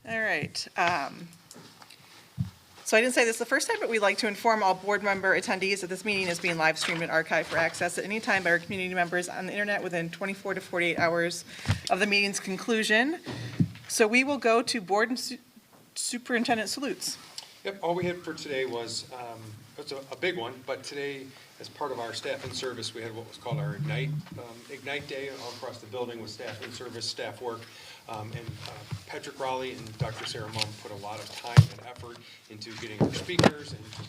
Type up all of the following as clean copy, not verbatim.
All right. So I didn't say this the first time, but we'd like to inform all board member attendees that this meeting is being live streamed and archived for access at any time by our community members on the internet within 24 to 48 hours of the meeting's conclusion. So we will go to board and superintendent salutes. Yep, all we had for today was, it's a big one, but today, as part of our staff in service, we had what was called our Ignite Day all across the building with staff in service, staff work. And Patrick Raleigh and Dr. Sarah Mumm put a lot of time and effort into getting our speakers and to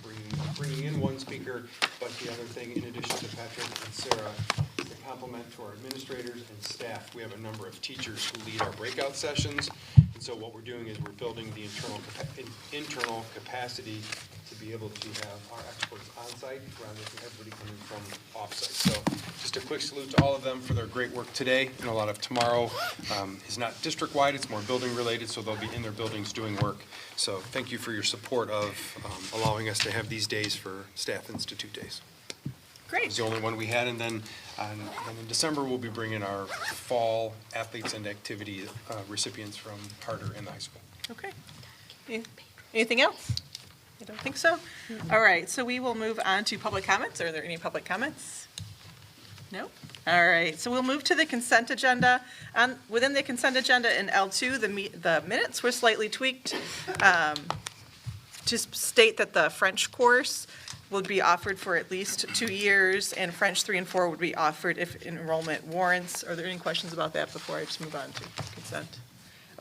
bringing in one speaker. But the other thing, in addition to Patrick and Sarah, is a compliment to our administrators and staff. We have a number of teachers who lead our breakout sessions. And so what we're doing is we're building the internal capacity to be able to have our experts on site rather than everybody coming from off site. So just a quick salute to all of them for their great work today, and a lot of tomorrow is not district-wide, it's more building related, so they'll be in their buildings doing work. So thank you for your support of allowing us to have these days for Staff Institute Days. Great. It's the only one we had, and then in December we'll be bringing our fall athletes and activity recipients from Harder and the high school. Okay. Anything else? I don't think so. All right, so we will move on to public comments. Are there any public comments? No? All right, so we'll move to the consent agenda. Within the consent agenda in L2, the minutes were slightly tweaked to state that the French course would be offered for at least 2 years, and French 3 and 4 would be offered if enrollment warrants. Are there any questions about that before I just move on to consent?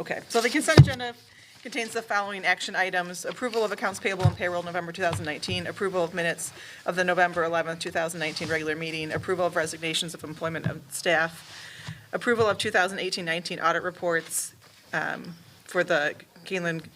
Okay, so the consent agenda contains the following action items: approval of accounts payable and payroll November 2019, approval of minutes of the November 11th, 2019 regular meeting, approval of resignations of employment of staff, approval of 2018-19 audit reports for the Kaneland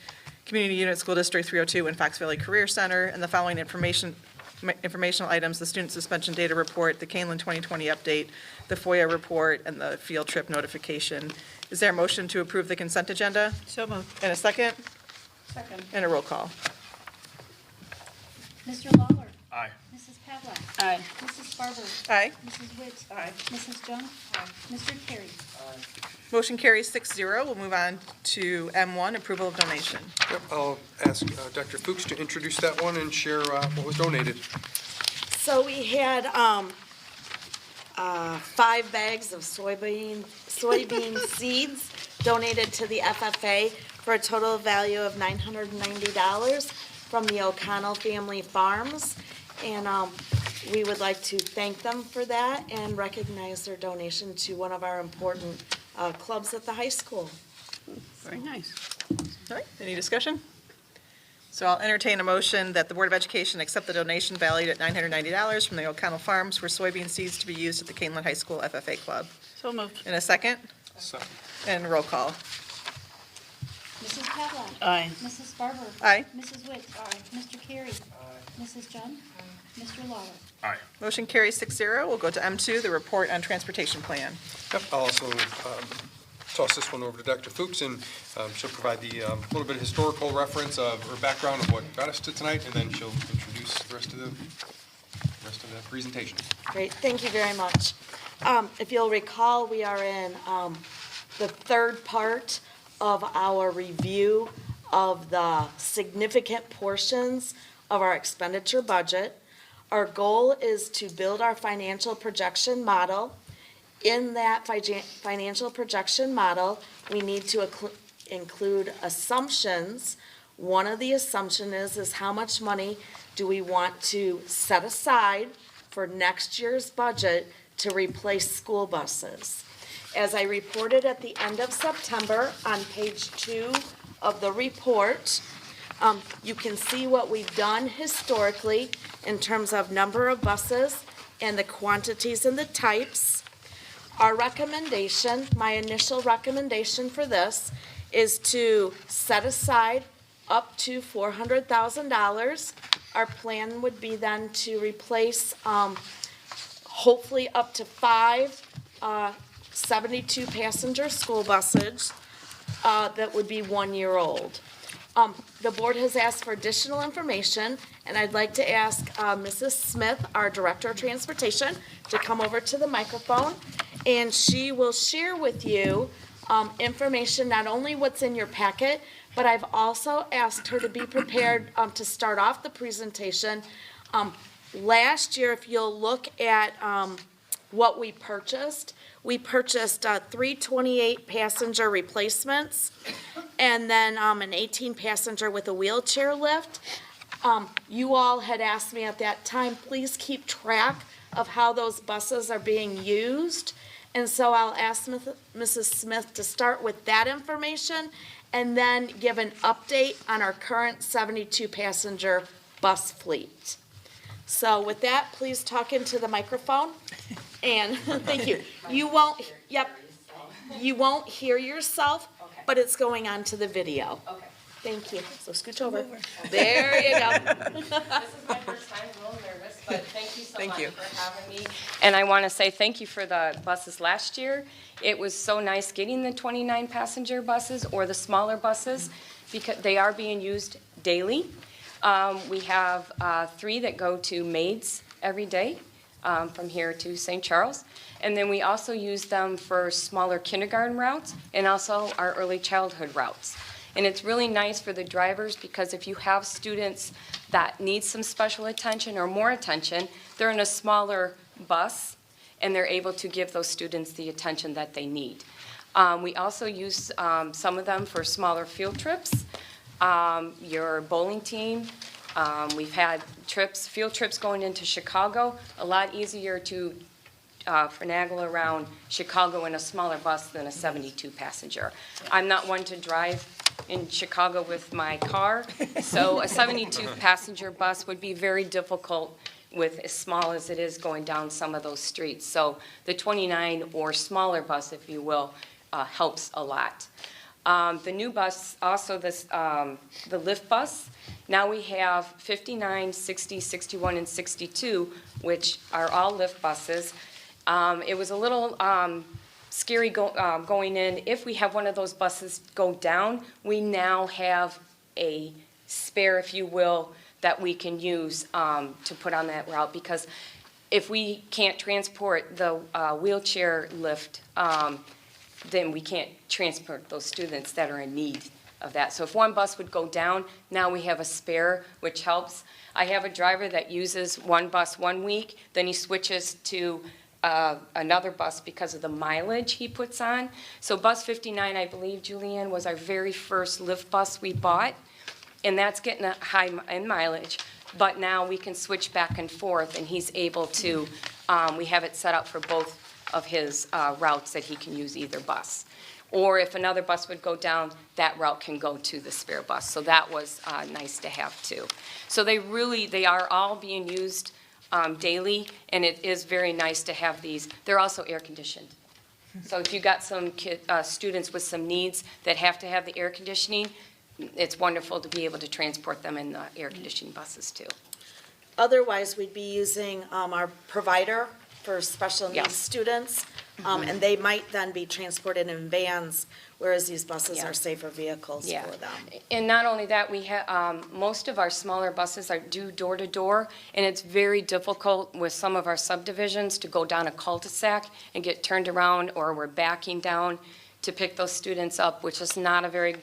Community Unit School District 302 and Fox Valley Career Center, and the following informational items: the student suspension data report, the Kaneland 2020 update, the FOIA report, and the field trip notification. Is there a motion to approve the consent agenda? So moved. And a second? Second. And a roll call. Mr. Lawler. Aye. Mrs. Pavlik. Aye. Mrs. Barber. Aye. Mrs. Witt. Aye. Mrs. Jones. Aye. Mr. Carey. Motion carries 6-0. We'll move on to M1, approval of donation. Yep, I'll ask Dr. Fuchs to introduce that one and share what was donated. So we had 5 bags of soybean seeds donated to the FFA for a total value of $990 from the O'Connell Family Farms. And we would like to thank them for that and recognize their donation to one of our important clubs at the high school. Very nice. All right, any discussion? So I'll entertain a motion that the Board of Education accept the donation valued at $990 from the O'Connell Farms for soybean seeds to be used at the Kaneland High School FFA Club. So moved. In a second? Second. And roll call. Mrs. Pavlik. Aye. Mrs. Barber. Aye. Mrs. Witt. Aye. Mr. Carey. Aye. Mrs. Jones. Aye. Mr. Lawler. Aye. Motion carries 6-0. We'll go to M2, the report on transportation plan. Yep, I'll also toss this one over to Dr. Fuchs, and she'll provide the little bit of historical reference or background of what got us to tonight, and then she'll introduce the rest of the presentation. Great, thank you very much. If you'll recall, we are in the third part of our review of the significant portions of our expenditure budget. Our goal is to build our financial projection model. In that financial projection model, we need to include assumptions. One of the assumptions is how much money do we want to set aside for next year's budget to replace school buses. As I reported at the end of September on page 2 of the report, you can see what we've done historically in terms of number of buses and the quantities and the types. Our recommendation, my initial recommendation for this, is to set aside up to $400,000. Our plan would be then to replace hopefully up to 5 72-passenger school buses that would be 1 year old. The board has asked for additional information, and I'd like to ask Mrs. Smith, our Director of Transportation, to come over to the microphone, and she will share with you information, not only what's in your packet, but I've also asked her to be prepared to start off the presentation. Last year, if you'll look at what we purchased 3 28-passenger replacements, and then an 18-passenger with a wheelchair lift. You all had asked me at that time, please keep track of how those buses are being used. And so I'll ask Mrs. Smith to start with that information and then give an update on our current 72-passenger bus fleet. So with that, please talk into the microphone. And thank you. You won't hear yourself, but it's going on to the video. Okay. Thank you. So scooch over. There you go. This is my first time, a little nervous, but thank you so Thank much you. for having me. And I want to say thank you for the buses last year. It was so nice getting the 29-passenger buses or the smaller buses because they are being used daily. We have 3 that go to Maids every day from here to St. Charles. And then we also use them for smaller kindergarten routes and also our early childhood routes. And it's really nice for the drivers because if you have students that need some special attention or more attention, they're in a smaller bus and they're able to give those students the attention that they need. We also use some of them for smaller field trips. Your bowling team, we've had field trips going into Chicago, a lot easier to finagle around Chicago in a smaller bus than a 72-passenger. I'm not one to drive in Chicago with my car, so a 72-passenger bus would be very difficult with as small as it is going down some of those streets. So the 29 or smaller bus, if you will, helps a lot. The new bus, also the lift bus, now we have 59, 60, 61, and 62, which are all lift buses. It was a little scary going in. If we have one of those buses go down, we now have a spare, if you will, that we can use to put on that route, because if we can't transport the wheelchair lift, then we can't transport those students that are in need of that. So if one bus would go down, now we have a spare, which helps. I have a driver that uses one bus 1 week, then he switches to another bus because of the mileage he puts on. So bus 59, I believe, Julianne, was our very first lift bus we bought, and that's getting a high in mileage. But now we can switch back and forth, and he's able to, we have it set up for both of his routes that he can use either bus. Or if another bus would go down, that route can go to the spare bus. So that was nice to have too. So they are all being used daily, and it is very nice to have these. They're also air conditioned. So if you got some students with some needs that have to have the air conditioning, it's wonderful to be able to transport them in the air conditioning buses too. Otherwise, we'd be using our provider for special needs Yes. students, and they might then be transported in vans, whereas these buses Yeah. are safer vehicles Yeah. for them. And not only that, we have, most of our smaller buses are due door to door, and it's very difficult with some of our subdivisions to go down a cul-de-sac and get turned around, or we're backing down to pick those students up, which is not a very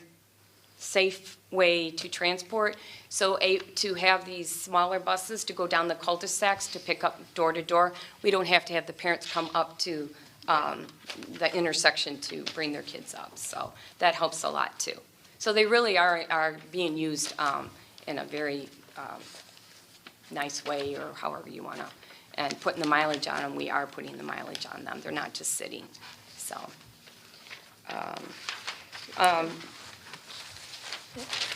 safe way to transport. So to have these smaller buses to go down the cul-de-sacs to pick up door to door, we don't have to have the parents come up to the intersection to bring their kids up. So that helps a lot too. So they really are being used in a very nice way, or however you want to. And putting the mileage on them, we are putting the mileage on them. They're not just sitting. So.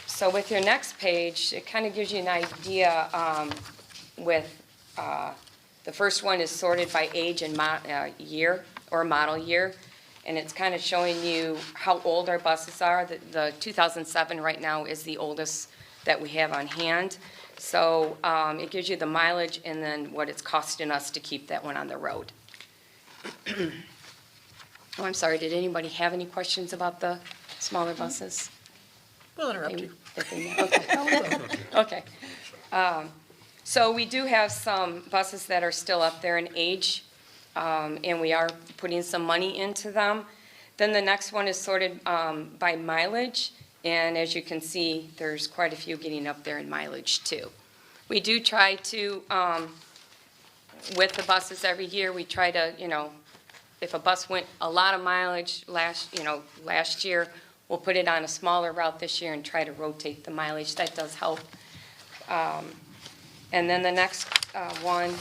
So with your next page, it kind of gives you an idea with the first one is sorted by age and year or model year, and it's kind of showing you how old our buses are. The 2007 right now is the oldest that we have on hand. So it gives you the mileage and then what it's costing us to keep that one on the road. Oh, I'm sorry, did anybody have any questions about the smaller buses? We'll interrupt you. Okay. So we do have some buses that are still up there in age, and we are putting some money into them. Then the next one is sorted by mileage, and as you can see, there's quite a few getting up there in mileage too. We do try to, with the buses every year, we try to, if a bus went a lot of mileage last year, we'll put it on a smaller route this year and try to rotate the mileage. That does help. And then the next one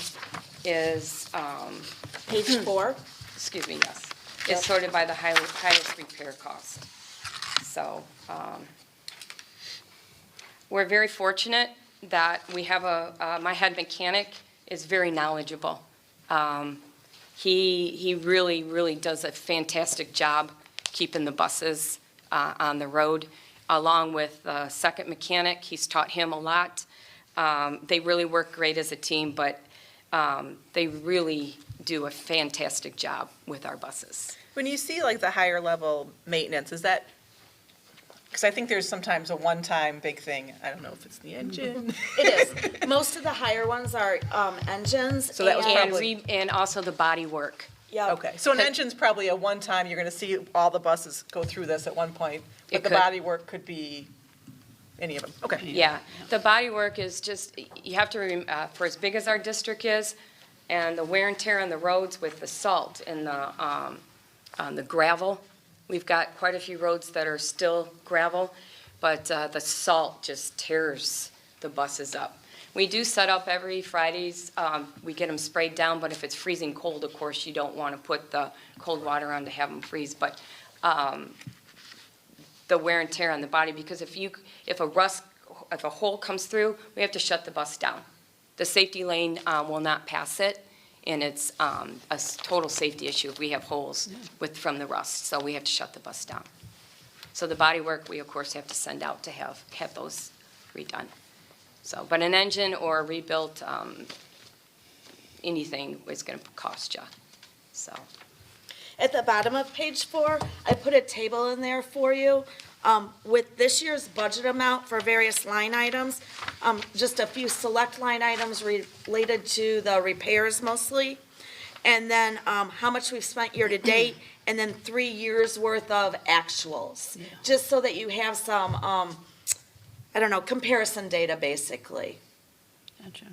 is, Page 4. excuse me, yes, is sorted by the highest repair cost. So, we're very fortunate that we have my head mechanic is very knowledgeable. He really, really does a fantastic job keeping the buses on the road, along with the second mechanic. He's taught him a lot. They really work great as a team, but they really do a fantastic job with our buses. When you see like the higher level maintenance, is that, because I think there's sometimes a one-time big thing. I don't know if it's the engine. It is. Most of the higher ones are engines. So that was and- probably- And also the body work. Yep. Okay, so an engine's probably a one-time, you're gonna see all the buses go through this at one point, but It the could. body work could be any of them. Okay. Yeah, the body work is just, you have to, for as big as our district is, and the wear and tear on the roads with the salt and the gravel. We've got quite a few roads that are still gravel, but the salt just tears the buses up. We do set up every Fridays, we get them sprayed down, but if it's freezing cold, of course, you don't want to put the cold water on to have them freeze, but the wear and tear on the body, because if a hole comes through, we have to shut the bus down. The safety lane will not pass it, and it's a total safety issue if we have holes from the rust, so we have to shut the bus down. So the body work, we of course have to send out to have those redone. So, but an engine or a rebuilt, anything is gonna cost you, so. At the bottom of page 4, I put a table in there for you with this year's budget amount for various line items. Just a few select line items related to the repairs mostly. And then how much we've spent year to date, and then 3 years worth of actuals. Just so that you have some, comparison data basically. Gotcha.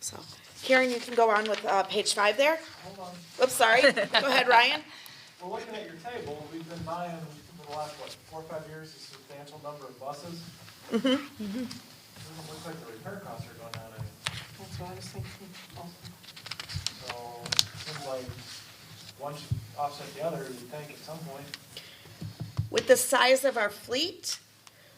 So, Karen, you can go on with page 5 there. Hold on. Oops, sorry. Go ahead, Ryan. We're looking at your table, we've been buying for the last, 4 or 5 years, a substantial number of buses. Doesn't look like the repair costs are going down any. That's what I was thinking also. So, it seems like one should offset the other, you'd think, at some point. With the size of our fleet,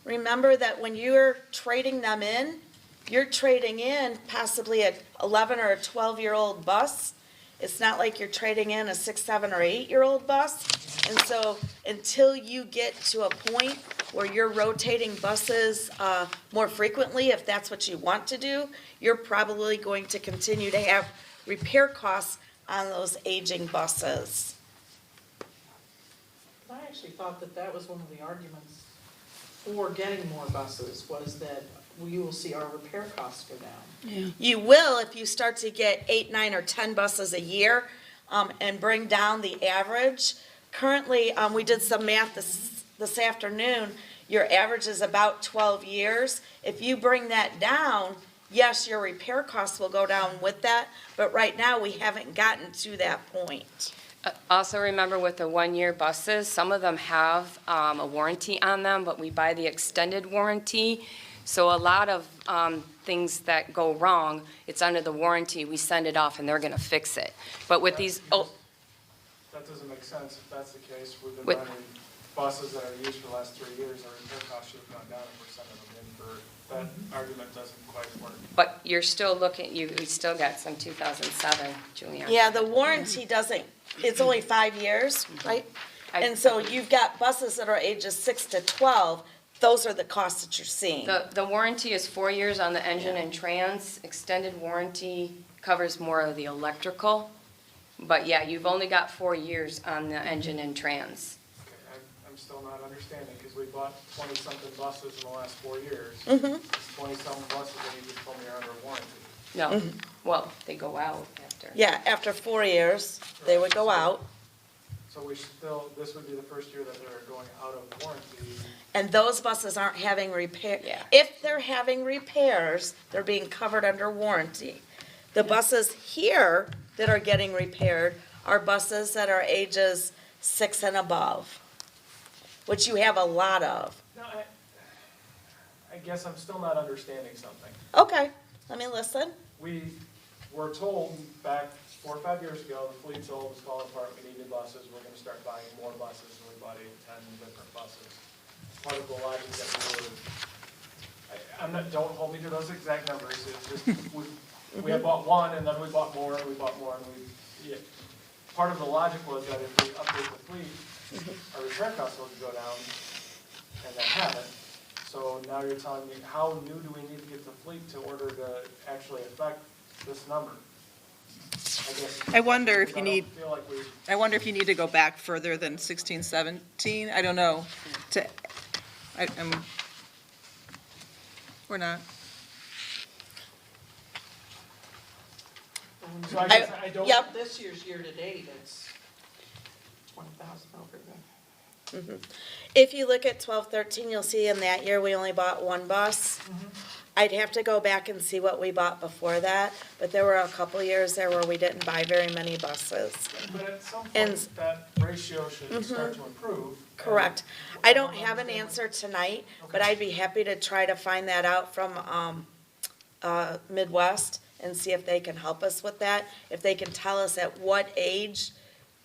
remember that when you're trading them in, you're trading in possibly an 11 or a 12-year-old bus. It's not like you're trading in a 6, 7, or 8-year-old bus. And so until you get to a point where you're rotating buses more frequently, if that's what you want to do, you're probably going to continue to have repair costs on those aging buses. I actually thought that was one of the arguments for getting more buses, was that you will see our repair costs go down. Yeah. You will if you start to get 8, 9, or 10 buses a year and bring down the average. Currently, we did some math this afternoon. Your average is about 12 years. If you bring that down, yes, your repair costs will go down with that, but right now we haven't gotten to that point. Also remember with the one-year buses, some of them have a warranty on them, but we buy the extended warranty. So a lot of things that go wrong, it's under the warranty, we send it off and they're gonna fix it. But with these, That doesn't make sense if that's the case. We've been With- running buses that are used for the last 3 years, our repair costs should have gone down if we're sending them in for, that argument doesn't quite work. but you're still looking, we still got some 2007, Julianne. Yeah, the warranty doesn't, it's only 5 years, right? And so you've got buses that are ages 6 to 12, those are the costs that you're seeing. The warranty is 4 years on the engine and trans. Extended warranty covers more of the electrical. But yeah, you've only got 4 years on the engine and trans. Okay, I'm still not understanding, because we bought 20-something buses in the last 4 years. Mm-hmm. 20-something buses that you just told me are under warranty. No, well, they go out after. Yeah, after 4 years, they would go out. So we still, this would be the first year that they're going out of warranty. And those buses aren't having repair. Yeah. If they're having repairs, they're being covered under warranty. The buses here that are getting repaired are buses that are ages 6 and above, which you have a lot of. No, I guess I'm still not understanding something. Okay, let me listen. We were told back 4 or 5 years ago, the fleet told was falling apart, we needed buses, we're gonna start buying more buses, and we bought 8, 10 different buses. Part of the logic that we were, I'm not, don't hold me to those exact numbers, it's just, we had bought one, and then we bought more, and we bought more, and yeah. Part of the logic was that if we update the fleet, our repair costs will go down, and they haven't. So now you're telling me, how new do we need to get the fleet to order to actually affect this number? I guess. I wonder if you I don't need, feel like we, I wonder if you need to go back further than 16, 17, I don't know, or not. so I guess I don't. Yep. This year's year-to-date, it's 20,000 over the. If you look at 12, 13, you'll see in that year, we only bought one bus. I'd have to go back and see what we bought before that, but there were a couple years there where we didn't buy very many buses. But at some And- point, that ratio should start to improve. Correct. I don't have an answer tonight, but I'd be happy to try to find that out from Midwest and see if they can help us with that. If they can tell us at what age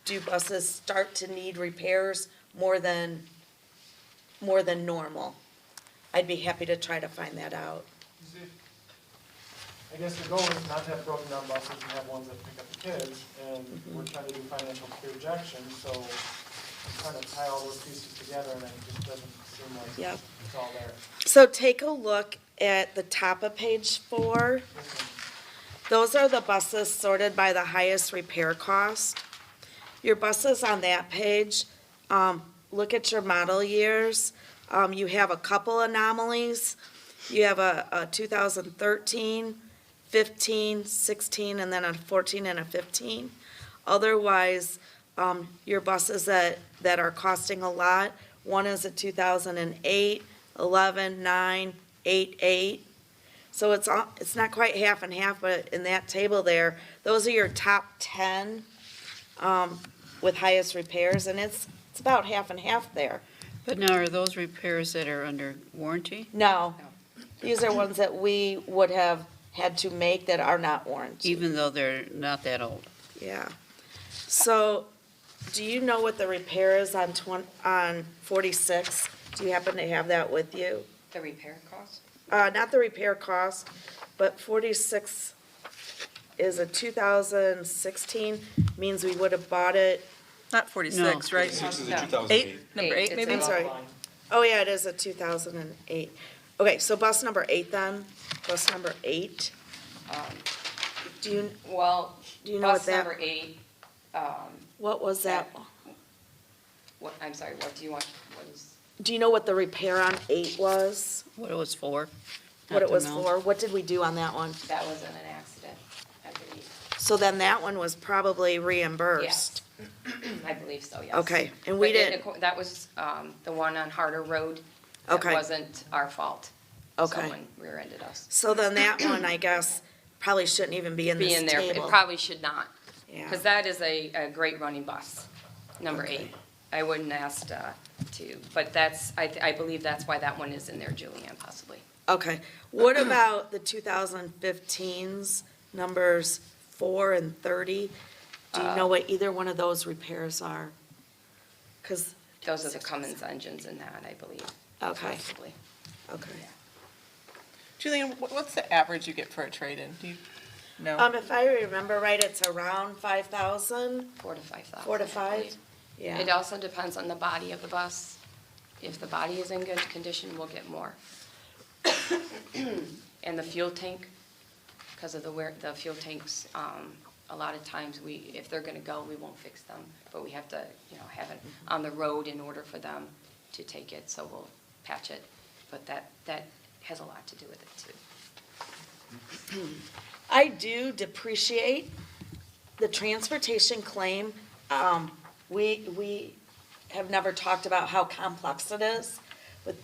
do buses start to need repairs more than normal. I'd be happy to try to find that out. I guess the goal is not to have broken down buses and have ones that pick up the kids, and we're trying to do financial projections, so I'm trying to tie all those pieces together, and it just doesn't seem like Yep. it's all there. So take a look at the top of page 4. Those are the buses sorted by the highest repair cost. Your buses on that page, look at your model years. You have a couple anomalies. You have a 2013, 15, 16, and then a 14 and a 15. Otherwise, your buses that are costing a lot, one is a 2008, 11, 9, 8, 8. So it's not quite half and half, but in that table there, those are your top 10 with highest repairs, and it's about half and half there. But now, are those repairs that are under warranty? No, these are ones that we would have had to make that are not warranted. Even though they're not that old? Yeah. So, do you know what the repair is on 46? Do you happen to have that with you? The repair cost? Not the repair cost, but 46 is a 2016, means we would have bought it, Not 46, right? 6 is a No. 2008. 8, number 8 It's maybe? I'm sorry. Oh, yeah, it is a 2008. Okay, so bus number 8 then, bus number 8. Do you know Well, what bus that, number 8, what was that? what, I'm sorry, what do you want, what is? Do you know what the repair on 8 was? What it was for? What Not it to was know. for? What did we do on that one? That was in an accident, I believe. So then that one was probably reimbursed. I believe so, yes. Okay, and we But didn't, That was the one on Harder Road. Okay. That wasn't our fault. Okay. Someone rear-ended us. so then that one, I guess, probably shouldn't even be in Be this in there, it table. probably should not, Yeah. because that is a great running bus, number Okay. 8. I wouldn't ask to, but that's, I believe that's why that one is in there, Julianne, possibly. Okay, what about the 2015s, numbers 4 and 30? Do you know what either one of those repairs are? Because, Those are the Cummins engines in that, I believe. Okay. Possibly. okay. Julian, what's the average you get for a trade-in? Do you know? If I remember right, it's around 5,000, 4 to 5,000. 4 to I 5? believe. It Yeah, also depends on the body of the bus. If the body is in good condition, we'll get more. And the fuel tank, because of the fuel tanks, a lot of times if they're gonna go, we won't fix them, but we have to, have it on the road in order for them to take it, so we'll patch it. But that has a lot to do with it too. I do depreciate the transportation claim, We have never talked about how complex it is, but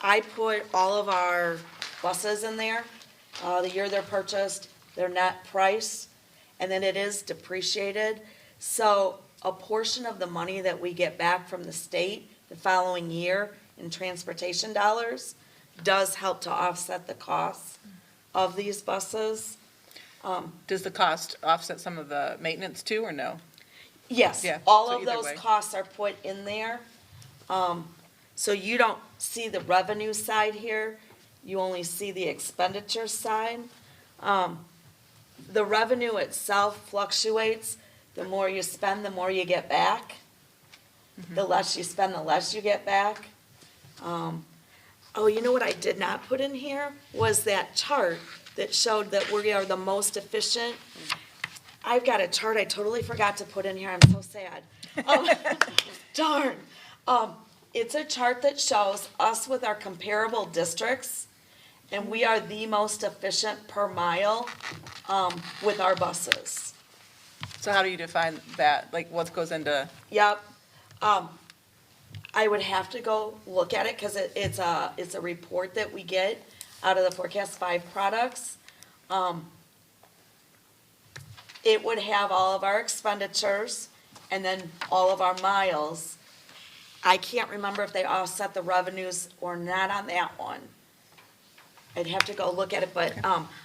I put all of our buses in there, the year they're purchased, their net price, and then it is depreciated. So a portion of the money that we get back from the state the following year in transportation dollars does help to offset the costs of these buses. Does the cost offset some of the maintenance too, or no? Yes, Yeah, all so of either those way. costs are put in there. So you don't see the revenue side here, you only see the expenditure side. The revenue itself fluctuates. The more you spend, the more you get back. The less you spend, the less you get back. Oh, you know what I did not put in here was that chart that showed that we are the most efficient. I've got a chart I totally forgot to put in here, I'm so sad. Darn. It's a chart that shows us with our comparable districts, and we are the most efficient per mile, with our buses. So how do you define that? Like what goes into, Yep. I would have to go look at it, cause it's a report that we get out of the Forecast 5 products. It would have all of our expenditures and then all of our miles. I can't remember if they offset the revenues or not on that one. I'd have to go look at it, but,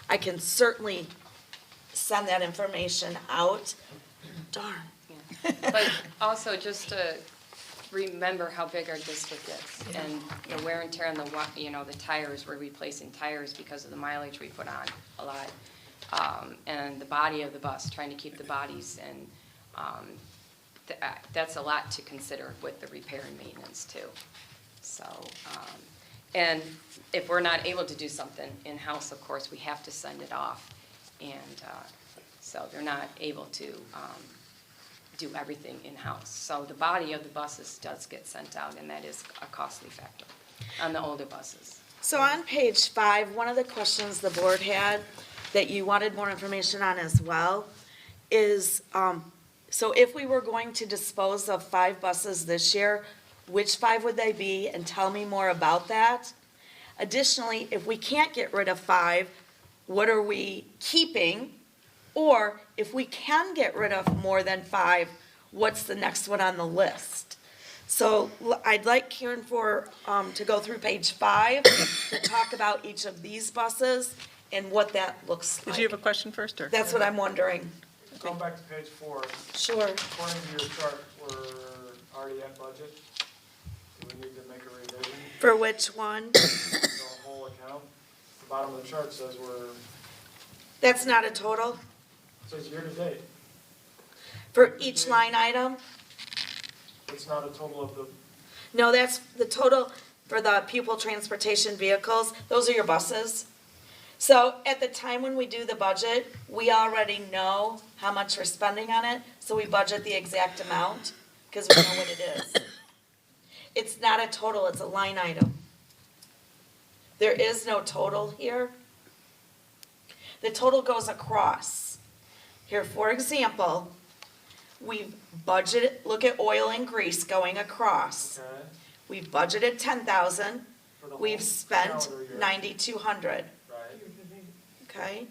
I can certainly send that information out. Darn. But also just to remember how big our district is and the wear and tear on the tires, we're replacing tires because of the mileage we put on a lot. And the body of the bus, trying to keep the bodies, and that's a lot to consider with the repair and maintenance too. So, and if we're not able to do something in-house, of course, we have to send it off. And so they're not able to do everything in-house. So the body of the buses does get sent out, and that is a costly factor on the older buses. So on page 5, one of the questions the board had that you wanted more information on as well is, so if we were going to dispose of 5 buses this year, which 5 would they be? And tell me more about that. Additionally, if we can't get rid of 5, what are we keeping? Or if we can get rid of more than 5, what's the next one on the list? So I'd like Karen to go through page 5 to talk about each of these buses and what that looks like. did you have a question first, or? That's what I'm wondering. Going back to page 4, Sure. according to your chart, we're already at budget. Do we need to make a revision For which one? to the whole account? The bottom of the chart says That's not a total? says year-to-date. For each line item? It's not a total of the, No, that's the total for the pupil transportation vehicles. Those are your buses. So at the time when we do the budget, we already know how much we're spending on it, so we budget the exact amount, because we know what it is. It's not a total, it's a line item. There is no total here. The total goes across. Here, for example, we've budgeted, look at oil and grease going across. okay, We've budgeted 10,000, for the whole we've spent calendar year, 9,200, right? okay?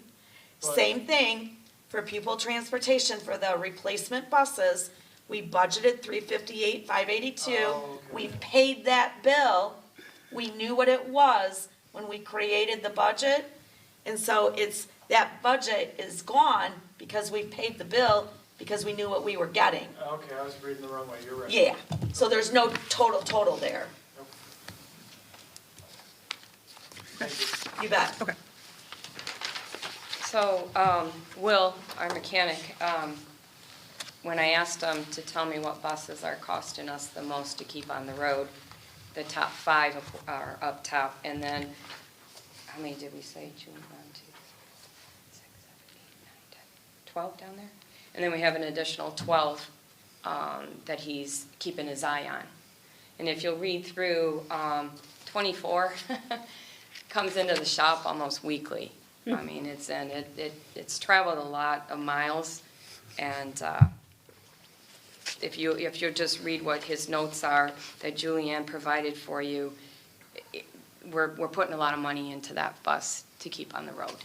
But- Same thing for pupil transportation for the replacement buses. We budgeted 358, 582. Oh, okay. We've paid that bill. We knew what it was when we created the budget. And so that budget is gone because we paid the bill because we knew what we were getting. Okay, I was reading the wrong way, you're right. Yeah, so there's no total there. Thank you. You bet. Okay. So, Will, our mechanic, when I asked him to tell me what buses are costing us the most to keep on the road, the top 5 are up top, and then, how many did we say, June, 1, 2, 6, 7, 8, 9, 10, 12 down there? And then we have an additional 12 that he's keeping his eye on. And if you'll read through, 24 comes into the shop almost weekly. I mean, it's traveled a lot of miles, and if you just read what his notes are that Julianne provided for you, we're putting a lot of money into that bus to keep on the road.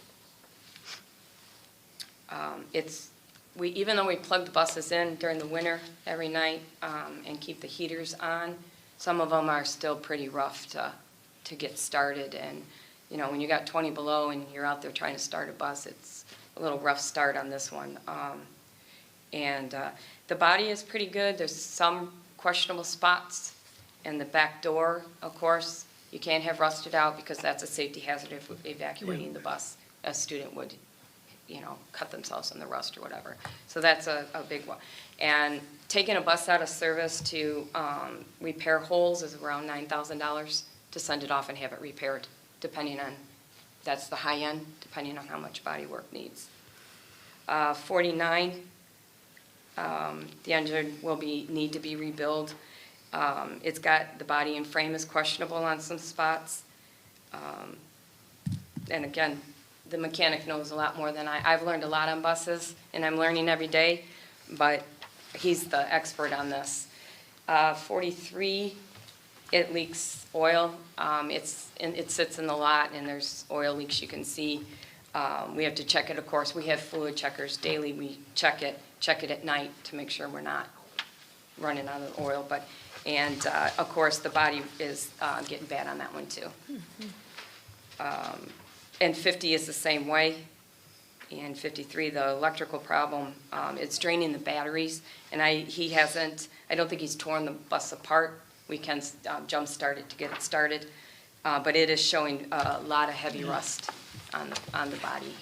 Even though we plug the buses in during the winter every night and keep the heaters on, some of them are still pretty rough to get started. And, you know, when you got 20 below and you're out there trying to start a bus, it's a little rough start on this one. The body is pretty good. There's some questionable spots. And the back door, of course, you can't have rusted out because that's a safety hazard if evacuating the bus. A student would, you know, cut themselves in the rust or whatever. So that's a big one. And taking a bus out of service to repair holes is around $9,000 to send it off and have it repaired, depending on, that's the high end, depending on how much body work needs. 49, the engine will need to be rebuilt. It's got, the body and frame is questionable on some spots. And again, the mechanic knows a lot more than I've learned a lot on buses, and I'm learning every day, but he's the expert on this. 43, it leaks oil. It sits in the lot, and there's oil leaks you can see. We have to check it, of course. We have fluid checkers daily. We check it at night to make sure we're not running out of oil. Of course, the body is getting bad on that one, too. And 50 is the same way. And 53, the electrical problem, it's draining the batteries. And I don't think he's torn the bus apart. We can jump start it to get it started. But it is showing a lot of heavy rust on the body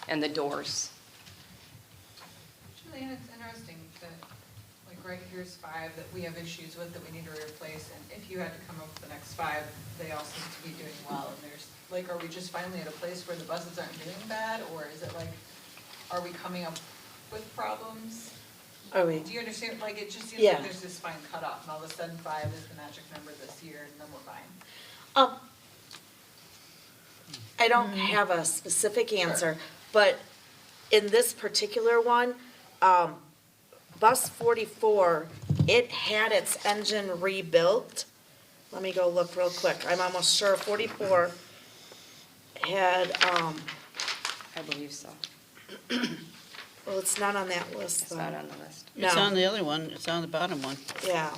and the doors. Julianne, it's interesting that, like, right here's 5 that we have issues with that we need to replace, and if you had to come up with the next 5, they all seem to be doing well, and there's, like, are we just finally at a place where the buses aren't doing bad, or is it like, are we coming up with problems? Are we? Do you understand, like, it just seems Yeah. like there's this fine cutoff, and all of a sudden 5 is the magic number this year, and then we're fine. I don't have a specific answer, but in this particular one, bus 44, it had its engine rebuilt. Let me go look real quick. I'm almost sure 44 had, I believe so. well, it's not on that list, It's though. not on the list. It's No. on the other one, it's on the bottom one. Yeah.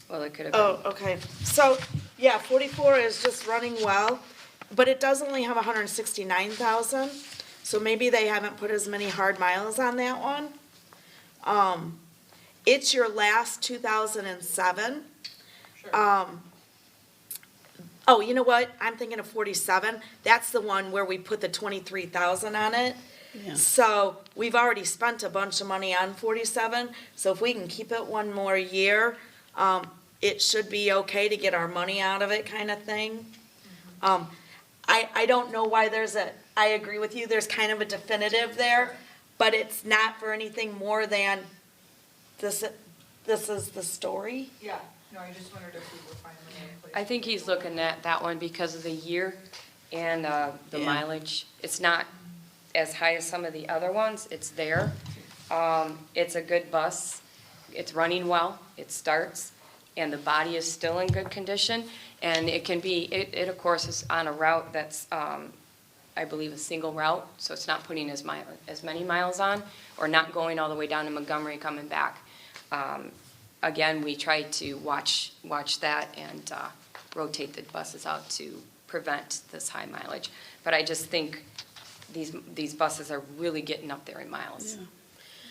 Well, it could have been. Oh, okay. So, yeah, 44 is just running well, but it does only have 169,000. So maybe they haven't put as many hard miles on that one. It's your last 2007. Sure. Oh, you know what? I'm thinking of 47. That's the one where we put the 23,000 on it. Yeah. So we've already spent a bunch of money on 47. So if we can keep it one more year, it should be okay to get our money out of it, kind of thing. I don't know why I agree with you, there's kind of a definitive there, but it's not for anything more than this is the story. Yeah, no, I just wondered if we were finally in a place. I think he's looking at that one because of the year and the Yeah. mileage. It's not as high as some of the other ones. It's there. It's a good bus. It's running well. It starts. And the body is still in good condition. And it can be, it of course is on a route that's, I believe, a single route. So it's not putting as many miles on or not going all the way down to Montgomery coming back. Again, we try to watch that and rotate the buses out to prevent this high mileage. But I just think these buses are really getting up there in miles. Yeah.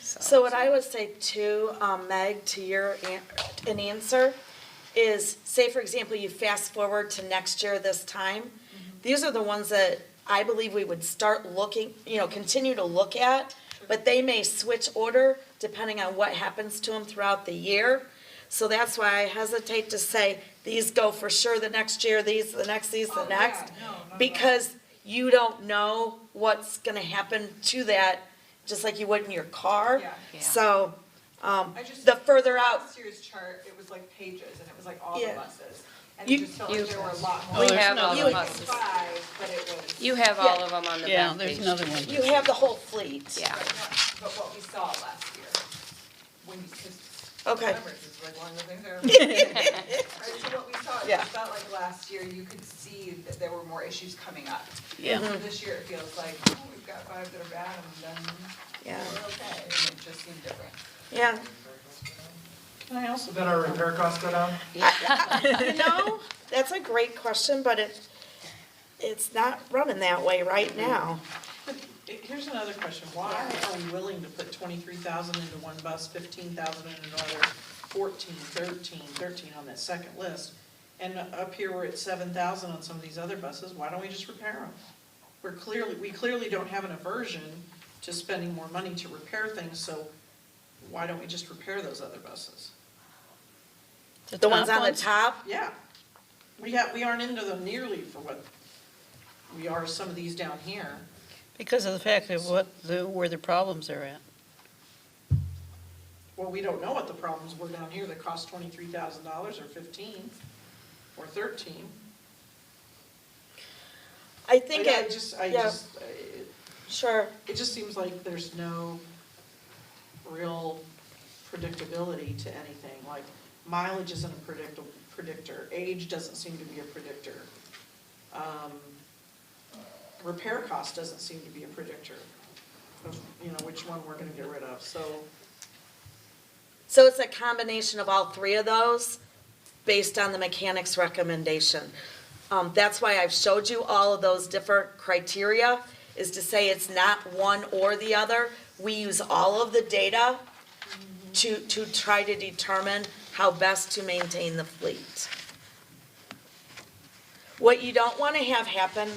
So what I would say too, Meg, to your an answer is, say for example, you fast forward to next year this time. These are the ones that I believe we would start looking, continue to look at, but they may switch order depending on what happens to them throughout the year. So that's why I hesitate to say these go for sure the next year, these the next, Oh, yeah, next. no, Because you don't know what's gonna happen to that, just like you would in your car. Yeah. Yeah. So, I just- the further out, Last year's chart, it was like pages, and it was like all the Yeah. buses. And You- it just felt like there were a lot more. Oh, We there's have another all the one. buses. 5, but it was. You have all of them on the Yeah, back there's page. another one. you have the whole fleet. Yeah. But what we saw last year. when, because Okay. remember, this is like one of the things I remember. Right, so what we saw, Yeah. it felt like last year, you could see that there were more issues coming up. Yeah. This year, it feels like, oh, we've got 5 that are bad, and then Yeah. we're okay, and it just seemed different. Yeah. Can I also? Then our repair costs go down? You know, that's a great question, but it's not running that way right now. But here's another question, why are we willing to put 23,000 into one bus, 15,000 in another, 14, 13 on that second list? And up here, we're at 7,000 on some of these other buses, why don't we just repair them? We clearly don't have an aversion to spending more money to repair things, so why don't we just repair those other buses? The ones on the top? Yeah, we aren't into them nearly for what we are some of these down here. Because of the fact of where the problems are at. Well, we don't know what the problems were down here that cost $23,000 or 15 or 13. I think I just, sure. it just seems like there's no real predictability to anything. Like mileage isn't a predictor, age doesn't seem to be a predictor. Repair cost doesn't seem to be a predictor of, which one we're gonna get rid of, so. So it's a combination of all three of those based on the mechanic's recommendation. That's why I've showed you all of those different criteria, is to say it's not one or the other. We use all of the data to try to determine how best to maintain the fleet. What you don't want to have happen,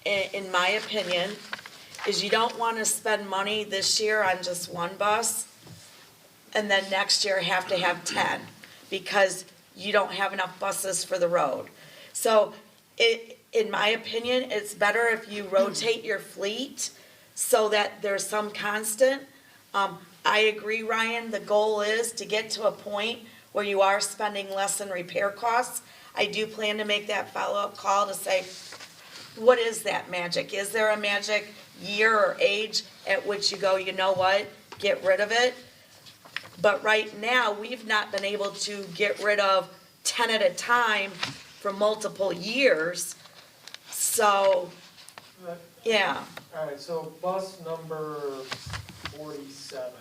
in my opinion, is you don't want to spend money this year on just one bus and then next year have to have 10 because you don't have enough buses for the road. So in my opinion, it's better if you rotate your fleet so that there's some constant. I agree, Ryan, the goal is to get to a point where you are spending less in repair costs. I do plan to make that follow-up call to say, what is that magic? Is there a magic year or age at which you go, you know what, get rid of it? But right now, we've not been able to get rid of 10 at a time for multiple years. So, yeah. All right, so bus number 47.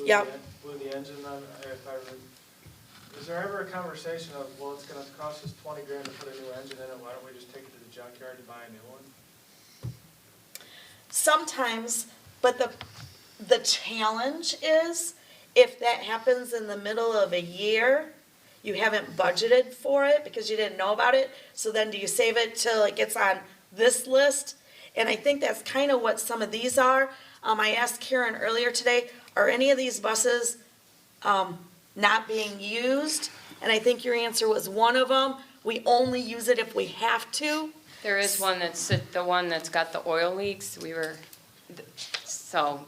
Yep. Blew the engine on, is there ever a conversation of, well, it's gonna cost us 20 grand to put a new engine in it, why don't we just take it to the junkyard to buy a new one? Sometimes, but the challenge is, if that happens in the middle of a year, you haven't budgeted for it because you didn't know about it, so then do you save it till it gets on this list? And I think that's kind of what some of these are. I asked Karen earlier today, are any of these buses not being used? And I think your answer was one of them. We only use it if we have to. There is one the one that's got the oil leaks, so,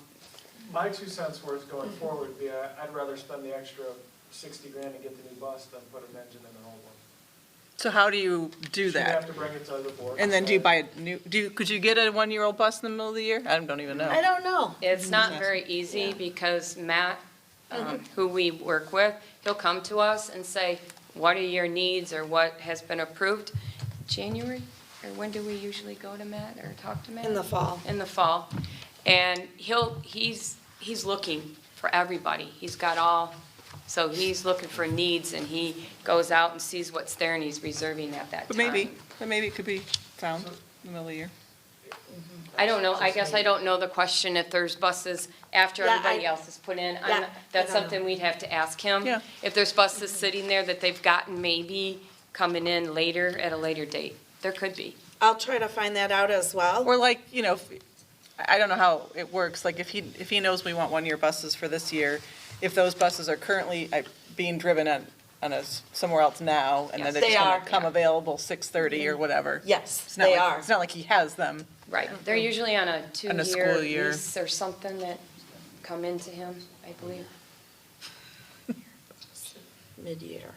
My 2 cents worth going forward would be, I'd rather spend the extra 60 grand to get the new bus than put an engine in an old one. So how do you do She'd have that? to bring it to the board. And then do you buy a new, could you get a 1-year-old bus in the middle of the year? I don't even know. I don't know. it's not very easy because Matt, who we work with, he'll come to us and say, what are your needs or what has been approved? January, or when do we usually go to Matt or talk to Matt? In the fall. In the fall. And he's looking for everybody. He's got all, so he's looking for needs and he goes out and sees what's there and he's reserving at that But time. maybe it could be found in the middle of the year. I don't know, I guess I don't know the question if there's buses after Yeah, everybody else is put in. Yeah, That's I don't know. something we'd have to ask him. Yeah. If there's buses sitting there that they've gotten maybe coming in later, at a later date. There could be. I'll try to find that out as well. Or like, I don't know how it works, like if he knows we want 1-year buses for this year, if those buses are currently being driven somewhere else now, and then Yes. they're They just are. gonna come available 6:30 or whatever. Yes, It's not they like- are. It's not like he has them. Right. They're usually on a On a 2-year school year. lease or something that come into him, I believe. Mid-year.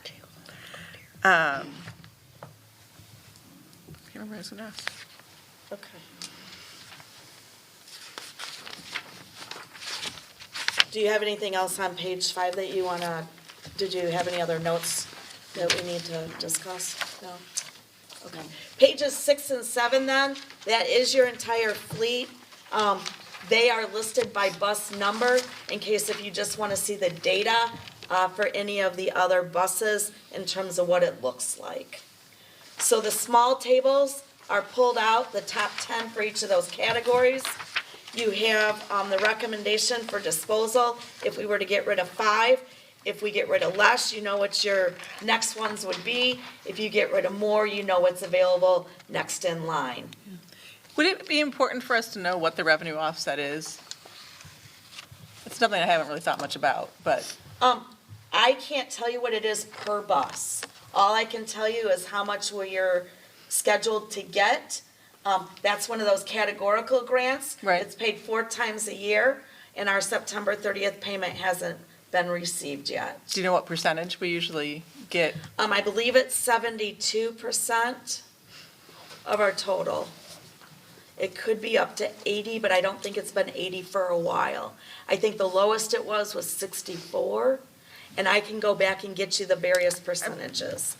Can't remember what I was gonna ask. Okay. do you have anything else on page 5 that you did you have any other notes that we need to discuss? No? Okay. Pages 6 and 7 then, that is your entire fleet. They are listed by bus number in case if you just want to see the data for any of the other buses in terms of what it looks like. So the small tables are pulled out, the top 10 for each of those categories. You have the recommendation for disposal if we were to get rid of 5. If we get rid of less, you know what your next ones would be. If you get rid of more, you know what's available next in line. Would it be important for us to know what the revenue offset is? It's something I haven't really thought much about, but, I can't tell you what it is per bus. All I can tell you is how much you're scheduled to get. That's one of those categorical grants. Right. It's paid 4 times a year, and our September 30th payment hasn't been received yet. do you know what percentage we usually get? I believe it's 72% of our total. It could be up to 80, but I don't think it's been 80 for a while. I think the lowest it was 64, and I can go back and get you the various percentages.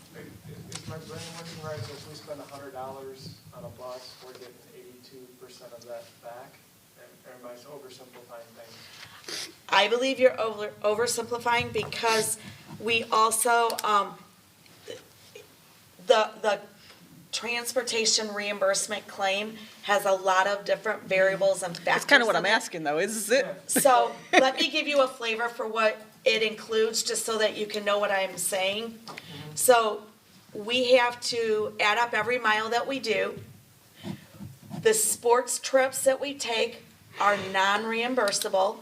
Is my brain working right, so if we spend $100 on a bus, we're getting 82% of that back? Or am I oversimplifying things? I believe you're oversimplifying because we also, the transportation reimbursement claim has a lot of different variables and factors. That's kind of what in I'm it. asking, though, is it? So let me give you a flavor for what it includes, just so that you can know what I'm saying. So we have to add up every mile that we do. The sports trips that we take are non-reimbursable.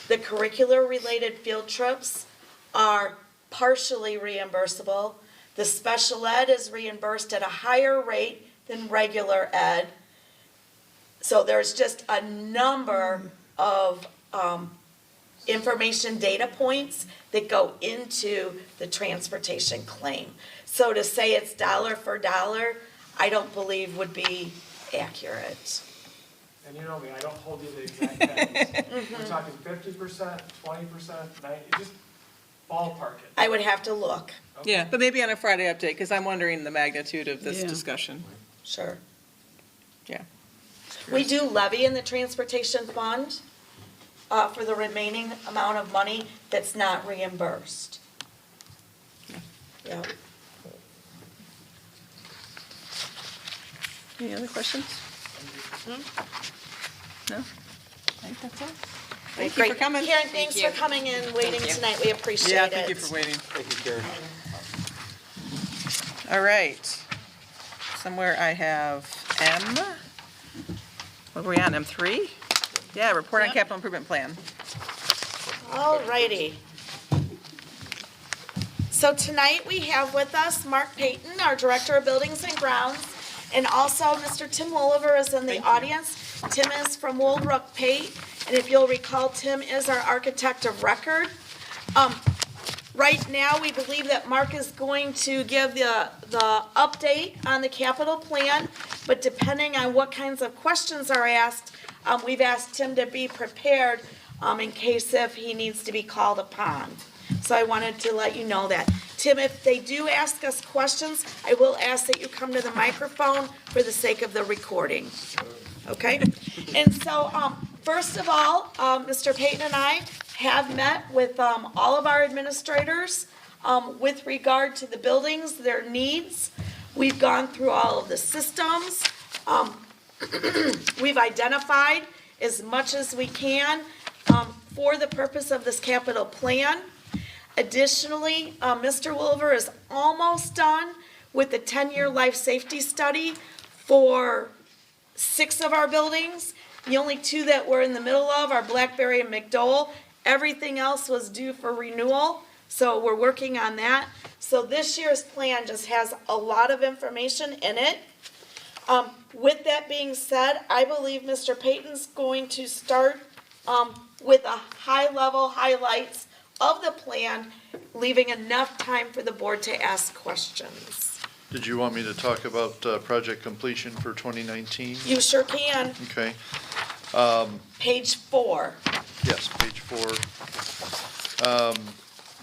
The curricular-related field trips are partially reimbursable. The special ed is reimbursed at a higher rate than regular ed. So there's just a number of information data points that go into the transportation claim. So to say it's dollar for dollar, I don't believe would be accurate. And you know me, I don't hold you to the exact pennies. We're talking 50%, 20%, 90%, just ballpark it. I would have to look, Okay. Yeah, but maybe on a Friday update, because I'm wondering the magnitude of this Yeah. discussion. sure. Yeah. We do levy in the transportation fund for the remaining amount of money that's not reimbursed. Yeah. Any other questions? No? I think that's all. Thank you for Great. coming. Karen, thanks Thank for you. coming in, waiting Thank you. tonight, we appreciate it. Yeah, thank you for waiting. Thank you, Karen. All right. Somewhere I have M. What were we on, M3? Yeah, report on capital improvement plan. All righty. So tonight we have with us Mark Payton, our Director of Buildings and Grounds, and also Mr. Tim Wolliver is in the audience. Tim is from Woldbrook Pate, and if you'll recall, Tim is our architect of record. Right now, we believe that Mark is going to give the update on the capital plan, but depending on what kinds of questions are asked, we've asked Tim to be prepared in case if he needs to be called upon. So I wanted to let you know that. Tim, if they do ask us questions, I will ask that you come to the microphone for the sake of the recording. Okay? And so, first of all, Mr. Payton and I have met with all of our administrators with regard to the buildings, their needs. We've gone through all of the systems. We've identified as much as we can for the purpose of this capital plan. Additionally, Mr. Wolver is almost done with the 10-year life safety study for 6 of our buildings. The only 2 that we're in the middle of are Blackberry and McDowell. Everything else was due for renewal, so we're working on that. So this year's plan just has a lot of information in it. With that being said, I believe Mr. Payton's going to start with a high-level highlights of the plan, leaving enough time for the board to ask questions. Did you want me to talk about project completion for 2019? You sure can. Okay. Page 4. Yes, page 4.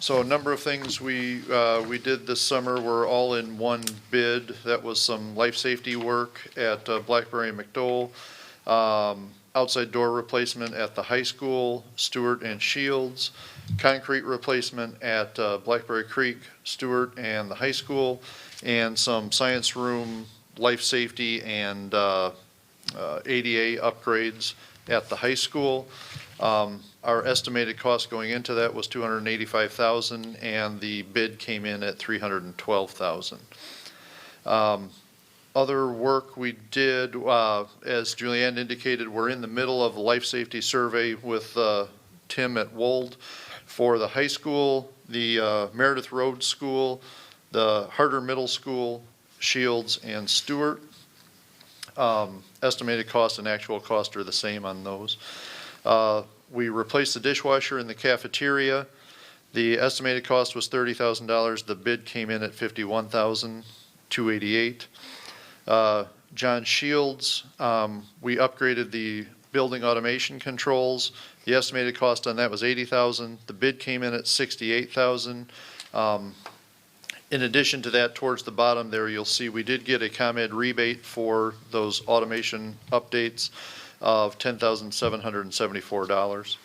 So a number of things we did this summer were all in one bid. That was some life safety work at Blackberry and McDowell, outside door replacement at the high school, Stewart and Shields, concrete replacement at Blackberry Creek, Stewart and the high school, and some science room, life safety, and ADA upgrades at the high school. Our estimated cost going into that was $285,000, and the bid came in at $312,000. Other work we did, as Julianne indicated, we're in the middle of a life safety survey with Tim at Wold for the high school, the Meredith Road School, the Harder Middle School, Shields, and Stewart. Estimated cost and actual cost are the same on those. We replaced the dishwasher in the cafeteria. The estimated cost was $30,000. The bid came in at $51,288. John Shields, we upgraded the building automation controls. The estimated cost on that was $80,000. The bid came in at $68,000. In addition to that, towards the bottom there, you'll see we did get a ComEd rebate for those automation updates of $10,774.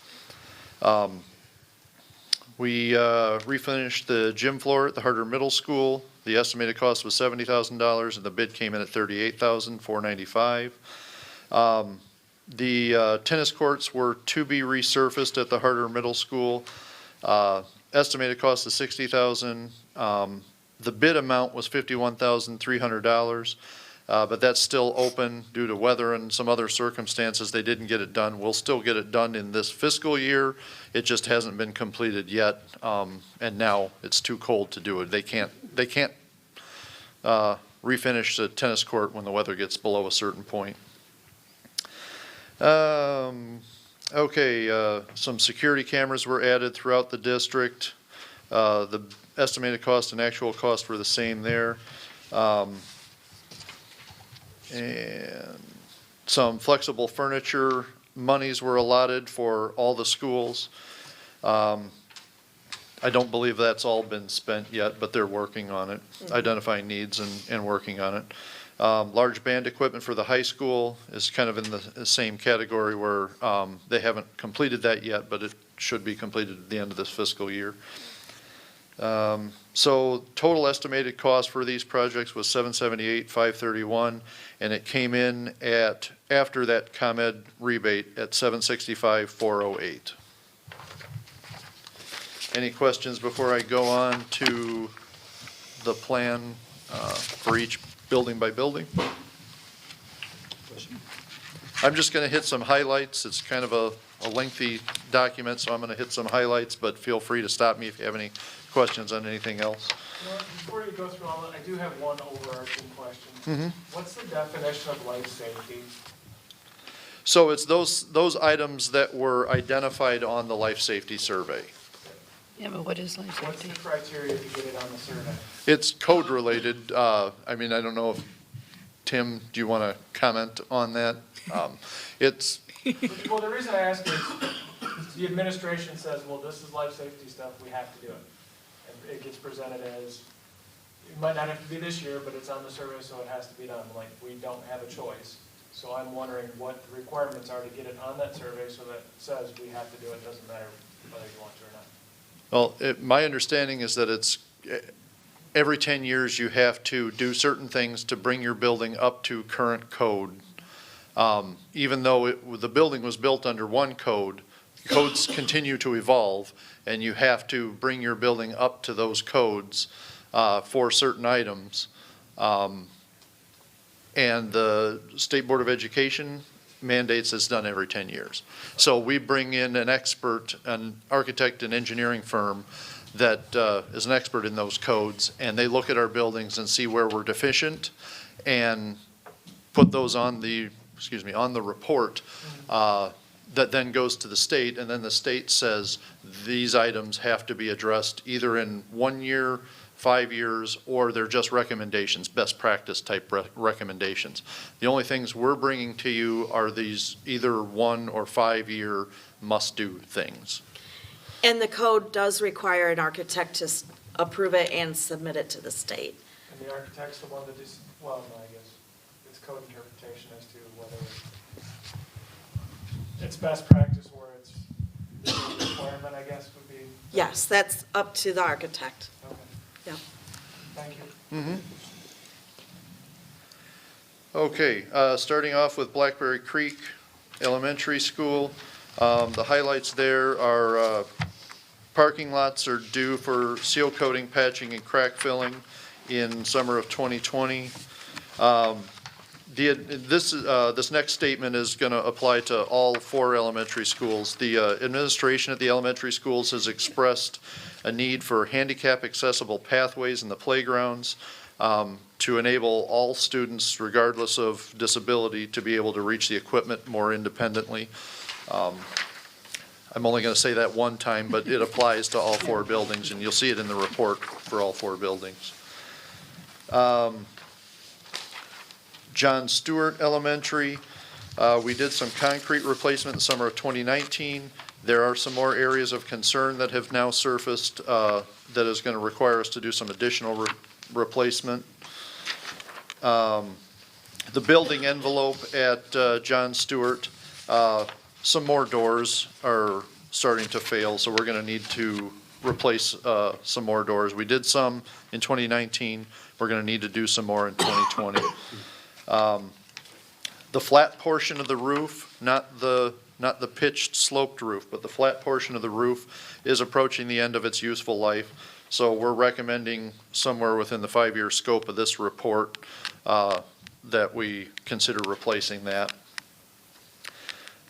We refinished the gym floor at the Harder Middle School. The estimated cost was $70,000, and the bid came in at $38,495. The tennis courts were to be resurfaced at the Harder Middle School. Estimated cost is $60,000. The bid amount was $51,300, but that's still open due to weather and some other circumstances. They didn't get it done. We'll still get it done in this fiscal year. It just hasn't been completed yet, and now it's too cold to do it. They can't refinish the tennis court when the weather gets below a certain point. Okay, some security cameras were added throughout the district. The estimated cost and actual cost were the same there. And some flexible furniture monies were allotted for all the schools. I don't believe that's all been spent yet, but they're working on it, identifying needs and working on it. Large band equipment for the high school is kind of in the same category where they haven't completed that yet, but it should be completed at the end of this fiscal year. So total estimated cost for these projects was $778,531, and it came in at, after that ComEd rebate, at $765,408. Any questions before I go on to the plan for each building by building? I'm just going to hit some highlights. It's kind of a lengthy document, so I'm going to hit some highlights, but feel free to stop me if you have any questions on anything else. You know, before you go through all that, I do have one overarching question. What's the definition of life safety? So it's those items that were identified on the life safety survey. Yeah, but what is life What's safety? the criteria to get it on the survey? It's code related. I mean, I don't know if, Tim, do you want to comment on that? It's, Well, the reason I ask is the administration says, well, this is life safety stuff, we have to do it. And it gets presented as, it might not have to be this year, but it's on the survey, so it has to be done. Like, we don't have a choice. So I'm wondering what the requirements are to get it on that survey so that it says we have to do it, doesn't matter whether you want to or not. well, my understanding is that it's every 10 years you have to do certain things to bring your building up to current code. Even though the building was built under one code, codes continue to evolve, and you have to bring your building up to those codes for certain items. And the State Board of Education mandates it's done every 10 years. So we bring in an expert, an architect and engineering firm that is an expert in those codes, and they look at our buildings and see where we're deficient and put those on the report that then goes to the state, and then the state says these items have to be addressed either in 1 year, 5 years, or they're just recommendations, best practice type recommendations. The only things we're bringing to you are these either 1 or 5 year must-do things. And the code does require an architect to approve it and submit it to the state. And the architect's the one that is, well, no, I guess it's code interpretation as to whether it's best practice or it's a requirement, I guess, would be. Yes, that's up to the architect. Okay, Yeah. thank you. Okay, starting off with Blackberry Creek Elementary School. The highlights there are parking lots are due for seal coating, patching, and crack filling in summer of 2020. This next statement is going to apply to all 4 elementary schools. The administration at the elementary schools has expressed a need for handicap accessible pathways in the playgrounds to enable all students, regardless of disability, to be able to reach the equipment more independently. I'm only going to say that one time, but it applies to all 4 buildings, and you'll see it in the report for all 4 buildings. John Stewart Elementary, we did some concrete replacement in the summer of 2019. There are some more areas of concern that have now surfaced that is going to require us to do some additional replacement. The building envelope at John Stewart, some more doors are starting to fail, so we're going to need to replace some more doors. We did some in 2019. We're going to need to do some more in 2020. The flat portion of the roof, not the pitched sloped roof, but the flat portion of the roof is approaching the end of its useful life. So we're recommending somewhere within the 5-year scope of this report that we consider replacing that.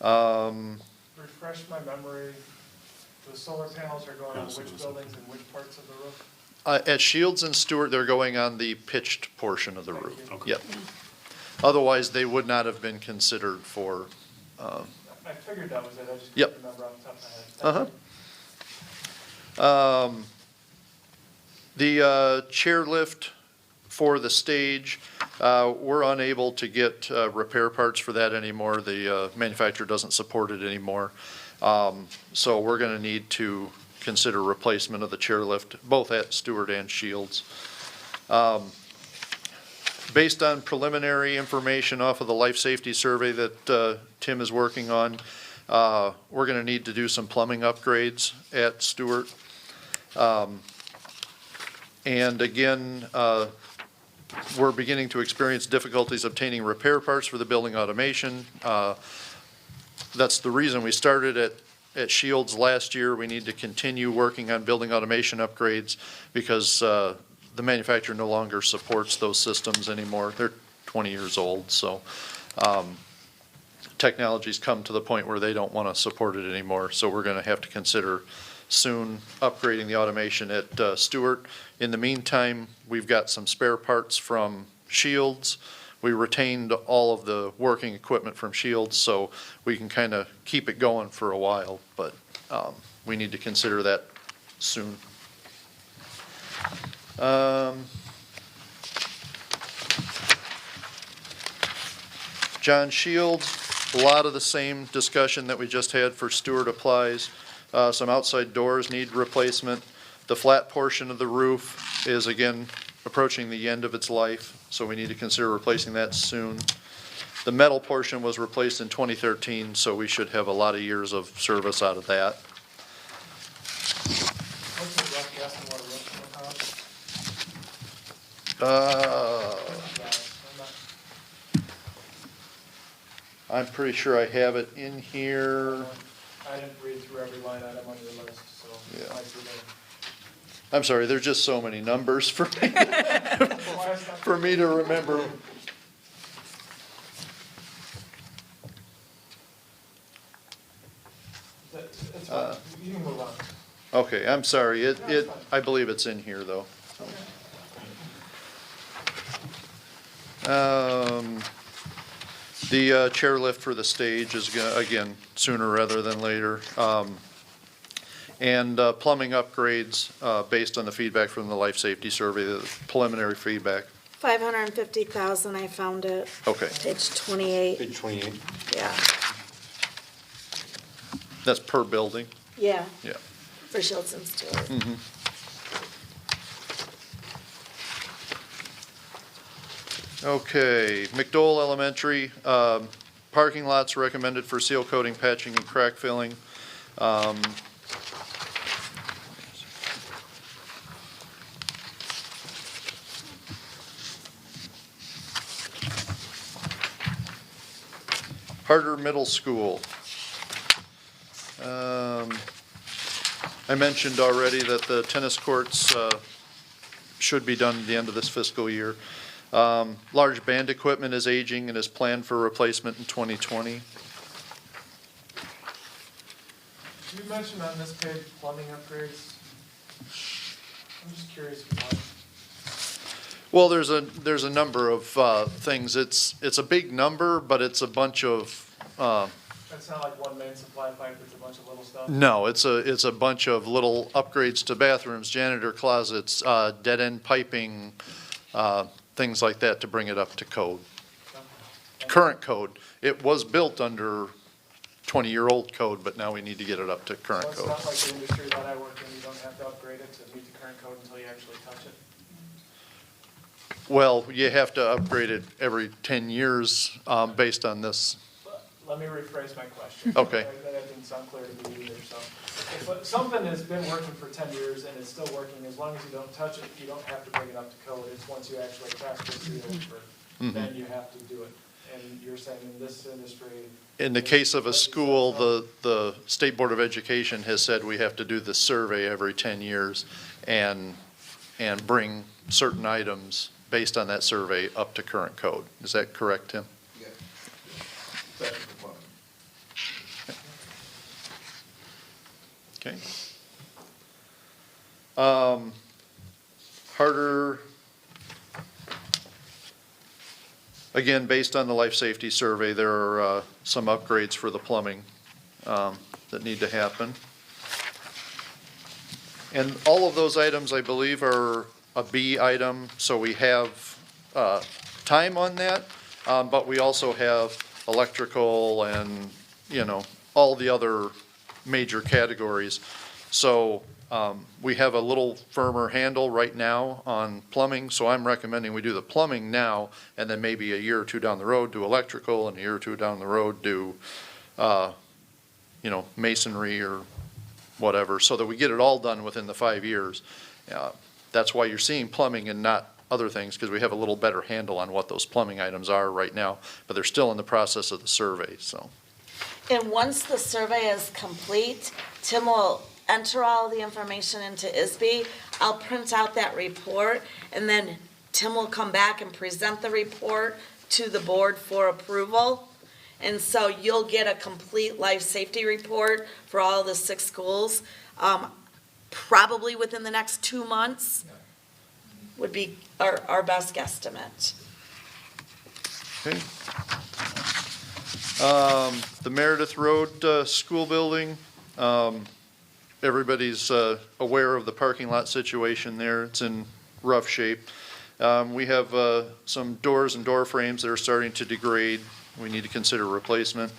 Refresh my memory, the solar panels are going on which buildings and which parts of the roof? At Shields and Stewart, they're going on the pitched portion of the Thank roof. you. Okay. Yep. Otherwise, they would not have been considered for, I figured that was it, I just Yep. couldn't remember off the top of my head. Thank The chairlift for the stage, we're unable to get repair parts for that anymore. The manufacturer doesn't support it anymore. So we're going to need to consider replacement of the chairlift, both at Stewart and Shields. Based on preliminary information off of the life safety survey that Tim is working on, we're going to need to do some plumbing upgrades at Stewart. And again, we're beginning to experience difficulties obtaining repair parts for the building automation. That's the reason we started at Shields last year. We need to continue working on building automation upgrades because the manufacturer no longer supports those systems anymore. They're 20 years old, so technology's come to the point where they don't want to support it anymore. So we're going to have to consider soon upgrading the automation at Stewart. In the meantime, we've got some spare parts from Shields. We retained all of the working equipment from Shields, so we can kind of keep it going for a while, but we need to consider that soon. John Shields, a lot of the same discussion that we just had for Stewart applies. Some outside doors need replacement. The flat portion of the roof is again approaching the end of its life, so we need to consider replacing that soon. The metal portion was replaced in 2013, so we should have a lot of years of service out of that. What's the rough guess on what a roof will cost? I'm pretty sure I have it in here. I didn't read through every line item on your list, so. Yeah. I might be there. I'm sorry, there's just so many numbers for me, Well, that's not- for me to remember. It's fine, you can move on. Okay, I'm sorry, I believe it's in here, though. The chairlift for the stage is gonna, again, sooner rather than later. and plumbing upgrades based on the feedback from the life safety survey, the preliminary feedback. 550,000, I found it. Okay, Page 28, Page 28. yeah. that's per building? Yeah, Yeah. for Shields and Stewart. Okay, McDowell Elementary, parking lots recommended for seal coating, patching, and crack filling. Harder Middle School. I mentioned already that the tennis courts should be done at the end of this fiscal year. Large band equipment is aging and is planned for replacement in 2020. You mentioned on this page plumbing upgrades. I'm just curious why. Well, there's a number of things. It's a big number, but it's a bunch of, It's not like one main supply pipe, it's a bunch of little stuff. no, it's a bunch of little upgrades to bathrooms, janitor closets, dead-end piping, things like that to bring it up to code. Current code. It was built under 20-year-old code, but now we need to get it up to So current it's code. not like the industry that I work in, you don't have to upgrade it to meet the current code until you actually touch it. Well, you have to upgrade it every 10 years based on this. Let me rephrase my question. Okay. That didn't sound clear to me either, so. If something has been working for 10 years and is still working, as long as you don't touch it, you don't have to bring it up to code. It's once you actually pass the seal, then you have to do it. And you're saying in this industry. In the case of a school, the State Board of Education has said we have to do the survey every 10 years and bring certain items based on that survey up to current code. Is that correct, Tim? Yeah. That's the plan. Okay. Harder, again, based on the life safety survey, there are some upgrades for the plumbing that need to happen. And all of those items, I believe, are a B item, so we have time on that, but we also have electrical and, all the other major categories. So we have a little firmer handle right now on plumbing, so I'm recommending we do the plumbing now, and then maybe a year or two down the road do electrical, and a year or two down the road do, masonry or whatever, so that we get it all done within the 5 years. That's why you're seeing plumbing and not other things, because we have a little better handle on what those plumbing items are right now, but they're still in the process of the survey, so. And once the survey is complete, Tim will enter all the information into ISB. I'll print out that report, and then Tim will come back and present the report to the board for approval. And so you'll get a complete life safety report for all the 6 schools, probably within the next 2 months would be our best guesstimate. Okay. The Meredith Road School Building, everybody's aware of the parking lot situation there. It's in rough shape. We have some doors and door frames that are starting to degrade. We need to consider replacement.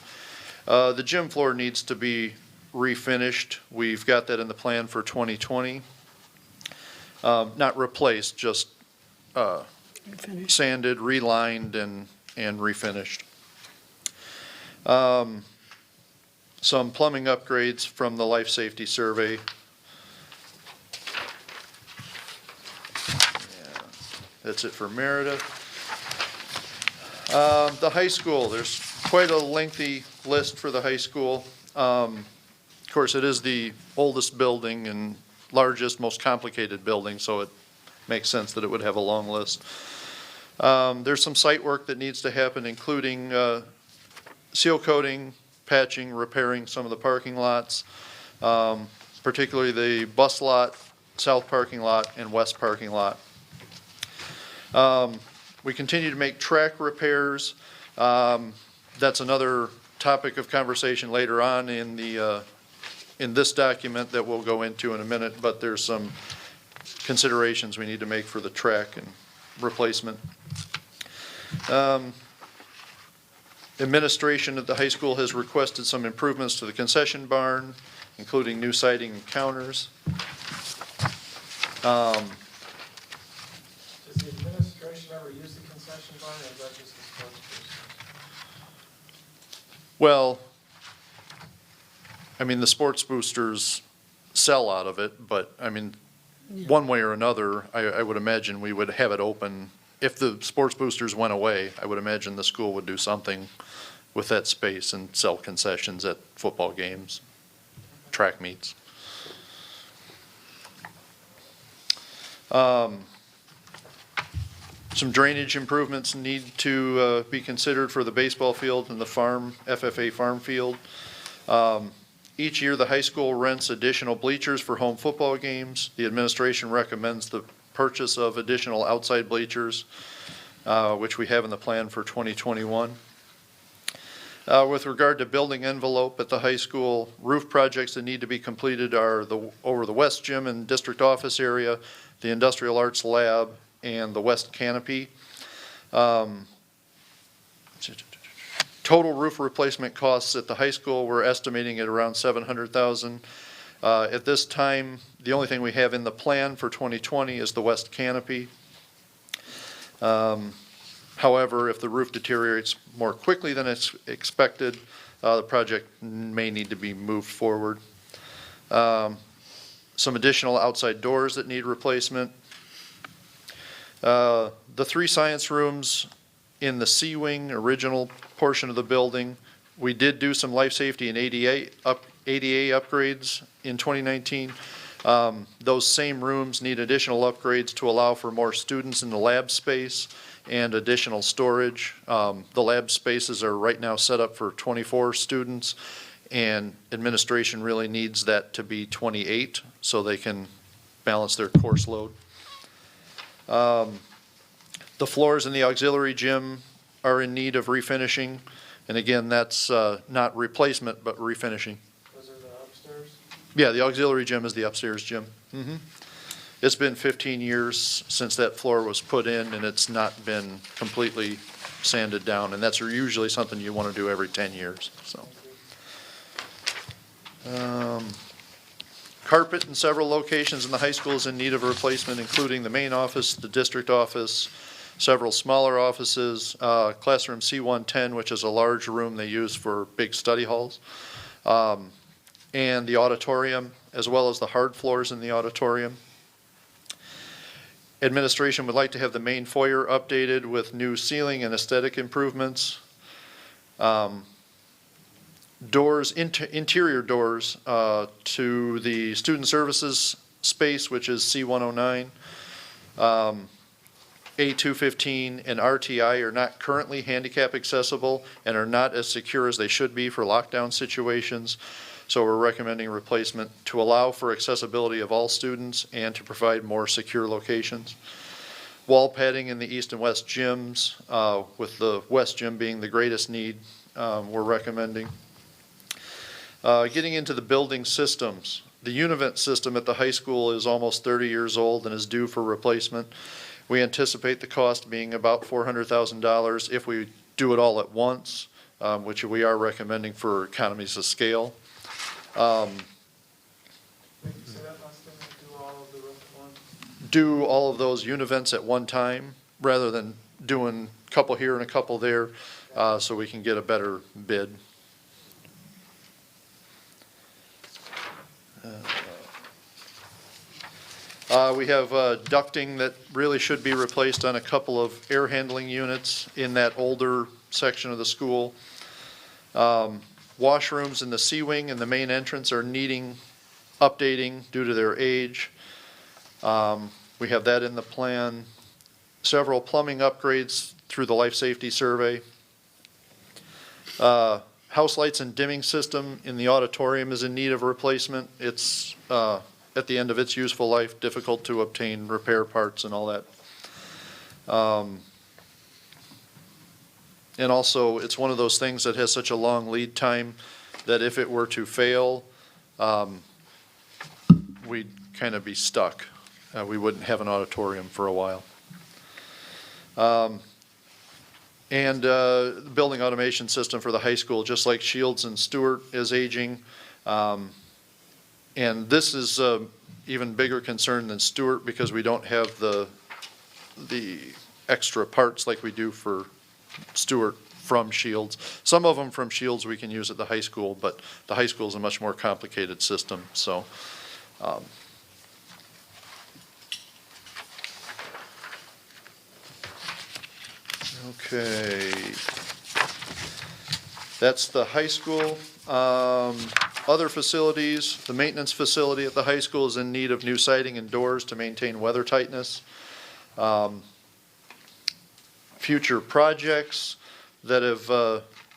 The gym floor needs to be refinished. We've got that in the plan for 2020. Not replaced, just sanded, relined, and refinished. Some plumbing upgrades from the life safety survey. Yeah, that's it for Meredith. The high school, there's quite a lengthy list for the high school. Of course, it is the oldest building and largest, most complicated building, so it makes sense that it would have a long list. There's some site work that needs to happen, including seal coating, patching, repairing some of the parking lots, particularly the bus lot, south parking lot, and west parking lot. We continue to make track repairs. That's another topic of conversation later on in in this document that we'll go into in a minute, but there's some considerations we need to make for the track and replacement. Administration at the high school has requested some improvements to the concession barn, including new siding and counters. Does the administration ever use the concession barn, or is that just the sports person? Well, I mean, the sports boosters sell out of it, but, I mean, one way or another, I would imagine we would have it open. If the sports boosters went away, I would imagine the school would do something with that space and sell concessions at football games, track meets. Some drainage improvements need to be considered for the baseball field and the FFA farm field. Each year, the high school rents additional bleachers for home football games. The administration recommends the purchase of additional outside bleachers, which we have in the plan for 2021. With regard to building envelope at the high school, roof projects that need to be completed are over the west gym and district office area, the industrial arts lab, and the west canopy. Total roof replacement costs at the high school, we're estimating at around $700,000. At this time, the only thing we have in the plan for 2020 is the west canopy. However, if the roof deteriorates more quickly than it's expected, the project may need to be moved forward. Some additional outside doors that need replacement. The 3 science rooms in the C wing, original portion of the building, we did do some life safety and ADA upgrades in 2019. Those same rooms need additional upgrades to allow for more students in the lab space and additional storage. The lab spaces are right now set up for 24 students, and administration really needs that to be 28 so they can balance their course load. The floors in the auxiliary gym are in need of refinishing, and again, that's not replacement, but refinishing. Those are the upstairs? Yeah, the auxiliary gym is the upstairs gym. It's been 15 years since that floor was put in, and it's not been completely sanded down, and that's usually something you want to do every 10 years. So, carpet in several locations in the high school is in need of replacement, including the main office, the district office, several smaller offices, classroom C110, which is a large room they use for big study halls, and the auditorium, as well as the hard floors in the auditorium. Administration would like to have the main foyer updated with new ceiling and aesthetic improvements. Doors, interior doors to the student services space, which is C109. A215 and RTI are not currently handicap accessible and are not as secure as they should be for lockdown situations. So we're recommending replacement to allow for accessibility of all students and to provide more secure locations. Wall padding in the east and west gyms, with the west gym being the greatest need, we're recommending. Getting into the building systems. The Univent system at the high school is almost 30 years old and is due for replacement. We anticipate the cost being about $400,000 if we do it all at once, which we are recommending for economies of scale. Say that last time, do all of the roof at once? Do all of those Univents at one time rather than doing a couple here and a couple there, so we can get a better bid. We have ducting that really should be replaced on a couple of air handling units in that older section of the school. Washrooms in the C wing and the main entrance are needing updating due to their age. We have that in the plan. Several plumbing upgrades through the life safety survey. House lights and dimming system in the auditorium is in need of replacement. It's at the end of its useful life, difficult to obtain repair parts and all that. And also, it's one of those things that has such a long lead time that if it were to fail, we'd kind of be stuck. We wouldn't have an auditorium for a while. And the building automation system for the high school, just like Shields and Stewart, is aging. And this is even bigger concern than Stewart because we don't have the extra parts like we do for Stewart from Shields. Some of them from Shields we can use at the high school, but the high school is a much more complicated system, so. Okay. That's the high school. Other facilities, the maintenance facility at the high school is in need of new siding and doors to maintain weather tightness. Future projects that have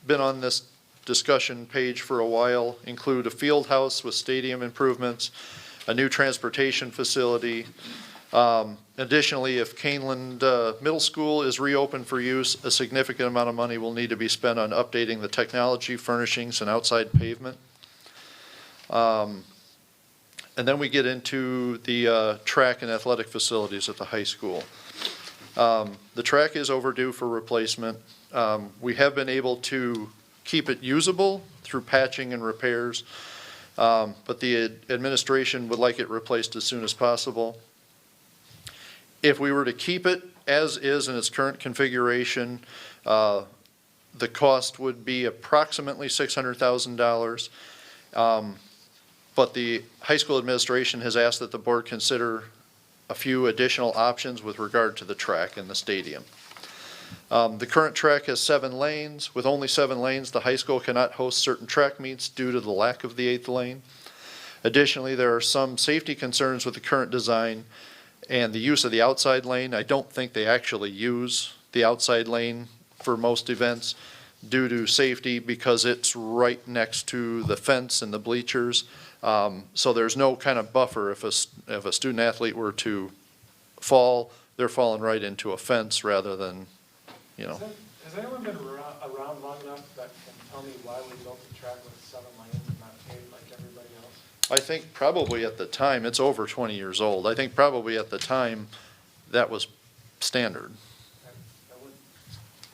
been on this discussion page for a while include a field house with stadium improvements, a new transportation facility. Additionally, if Kaneland Middle School is reopened for use, a significant amount of money will need to be spent on updating the technology, furnishings, and outside pavement. And then we get into the track and athletic facilities at the high school. The track is overdue for replacement. We have been able to keep it usable through patching and repairs, but the administration would like it replaced as soon as possible. If we were to keep it as is in its current configuration, the cost would be approximately $600,000. But the high school administration has asked that the board consider a few additional options with regard to the track and the stadium. The current track has 7 lanes. With only 7 lanes, the high school cannot host certain track meets due to the lack of the 8th lane. Additionally, there are some safety concerns with the current design and the use of the outside lane. I don't think they actually use the outside lane for most events due to safety because it's right next to the fence and the bleachers. So there's no kind of buffer. If a student athlete were to fall, they're falling right into a fence rather than, you know. Has anyone been around long enough that can tell me why we built the track with 7 lanes and not 8 like everybody else? I think probably at the time, it's over 20 years old. I think probably at the time that was standard. I would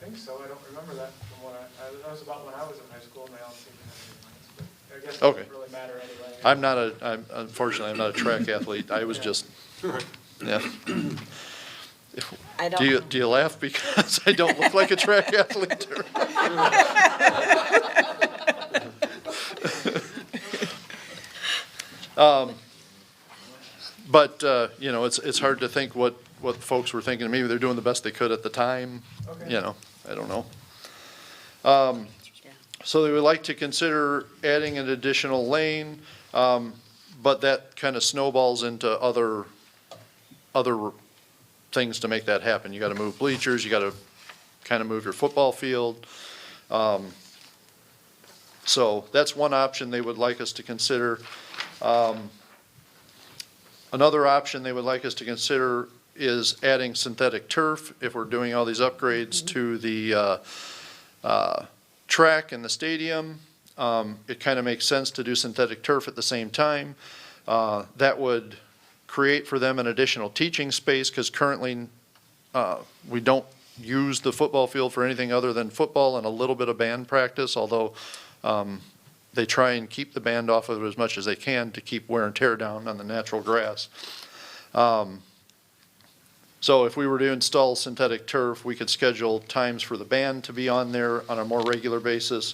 think so. I don't remember that from when that was about when I was in high school and they all seemed to have 8 lanes, but I guess it doesn't really matter anyway. Unfortunately, I'm not a track athlete. I was just, yeah. I don't Do know. you laugh because I don't look like a track athlete? But, you know, it's hard to think what folks were thinking. Maybe they're doing the best they could at the time. Okay. You know, I don't know. So they would like to consider adding an additional lane, but that kind of snowballs into other things to make that happen. You got to move bleachers, you got to kind of move your football field. So that's one option they would like us to consider. Another option they would like us to consider is adding synthetic turf if we're doing all these upgrades to the track and the stadium. It kind of makes sense to do synthetic turf at the same time. That would create for them an additional teaching space because currently we don't use the football field for anything other than football and a little bit of band practice, although they try and keep the band off of it as much as they can to keep wear and tear down on the natural grass. So if we were to install synthetic turf, we could schedule times for the band to be on there on a more regular basis.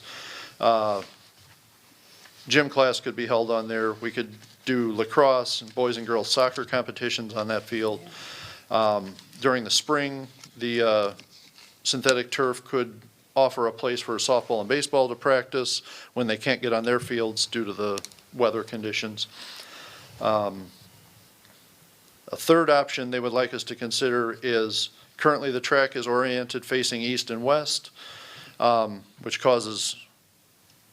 Gym class could be held on there. We could do lacrosse and boys and girls soccer competitions on that field. During the spring, the synthetic turf could offer a place for softball and baseball to practice when they can't get on their fields due to the weather conditions. A third option they would like us to consider is currently the track is oriented facing east and west, which causes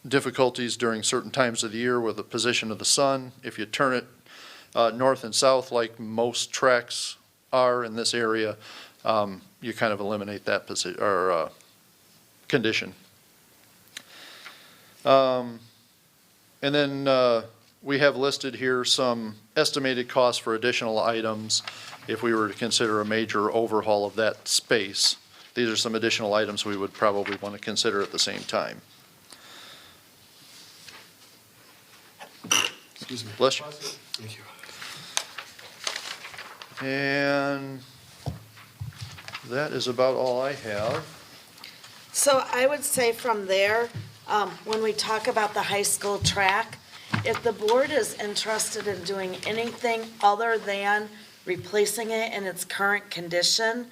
difficulties during certain times of the year with the position of the sun. If you turn it north and south like most tracks are in this area, you kind of eliminate that position or condition. And then we have listed here some estimated costs for additional items if we were to consider a major overhaul of that space. These are some additional items we would probably want to consider at the same time. Excuse me. Bless you. Thank you. And that is about all I have. So I would say from there, when we talk about the high school track, if the board is interested in doing anything other than replacing it in its current condition,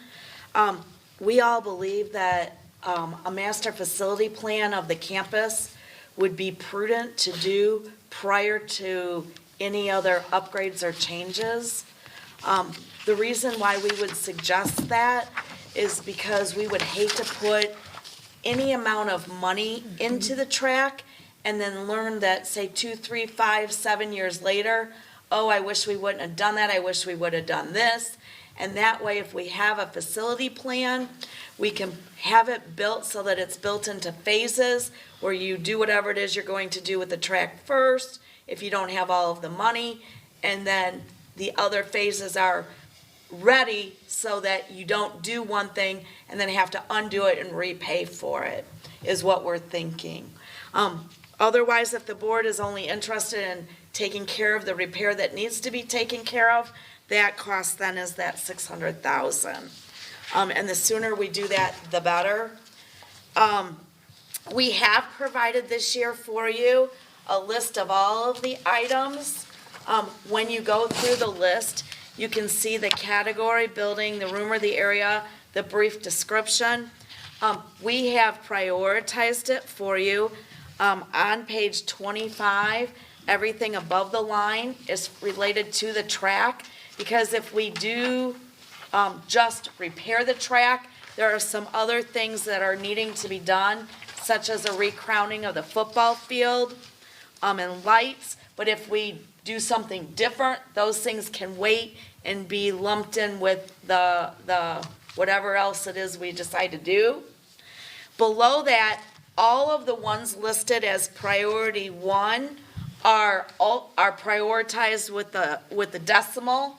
we all believe that a master facility plan of the campus would be prudent to do prior to any other upgrades or changes. The reason why we would suggest that is because we would hate to put any amount of money into the track and then learn that, say, 2, 3, 5, 7 years later, oh, I wish we wouldn't have done that, I wish we would have done this. And that way, if we have a facility plan, we can have it built so that it's built into phases where you do whatever it is you're going to do with the track first, if you don't have all of the money, and then the other phases are ready so that you don't do one thing and then have to undo it and repay for it, is what we're thinking. Otherwise, if the board is only interested in taking care of the repair that needs to be taken care of, that cost then is that $600,000. And the sooner we do that, the better. We have provided this year for you a list of all of the items. When you go through the list, you can see the category, building, the room or the area, the brief description. We have prioritized it for you. On page 25, everything above the line is related to the track, because if we do just repair the track, there are some other things that are needing to be done, such as a recrowning of the football field and lights. But if we do something different, those things can wait and be lumped in with the whatever else it is we decide to do. Below that, all of the ones listed as priority 1 are prioritized with the decimal.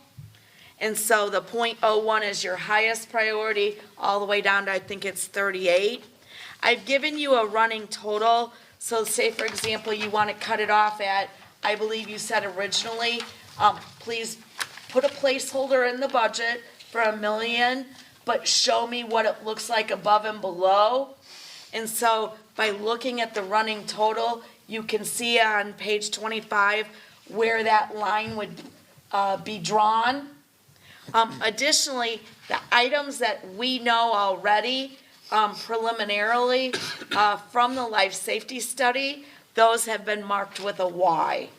And so the .01 is your highest priority, all the way down to, I think it's 38. I've given you a running total. So say, for example, you want to cut it off at, I believe you said originally, please put a placeholder in the budget for $1 million, but show me what it looks like above and below. And so by looking at the running total, you can see on page 25 where that line would be drawn. Additionally, the items that we know already preliminarily from the life safety study, those have been marked with a Y.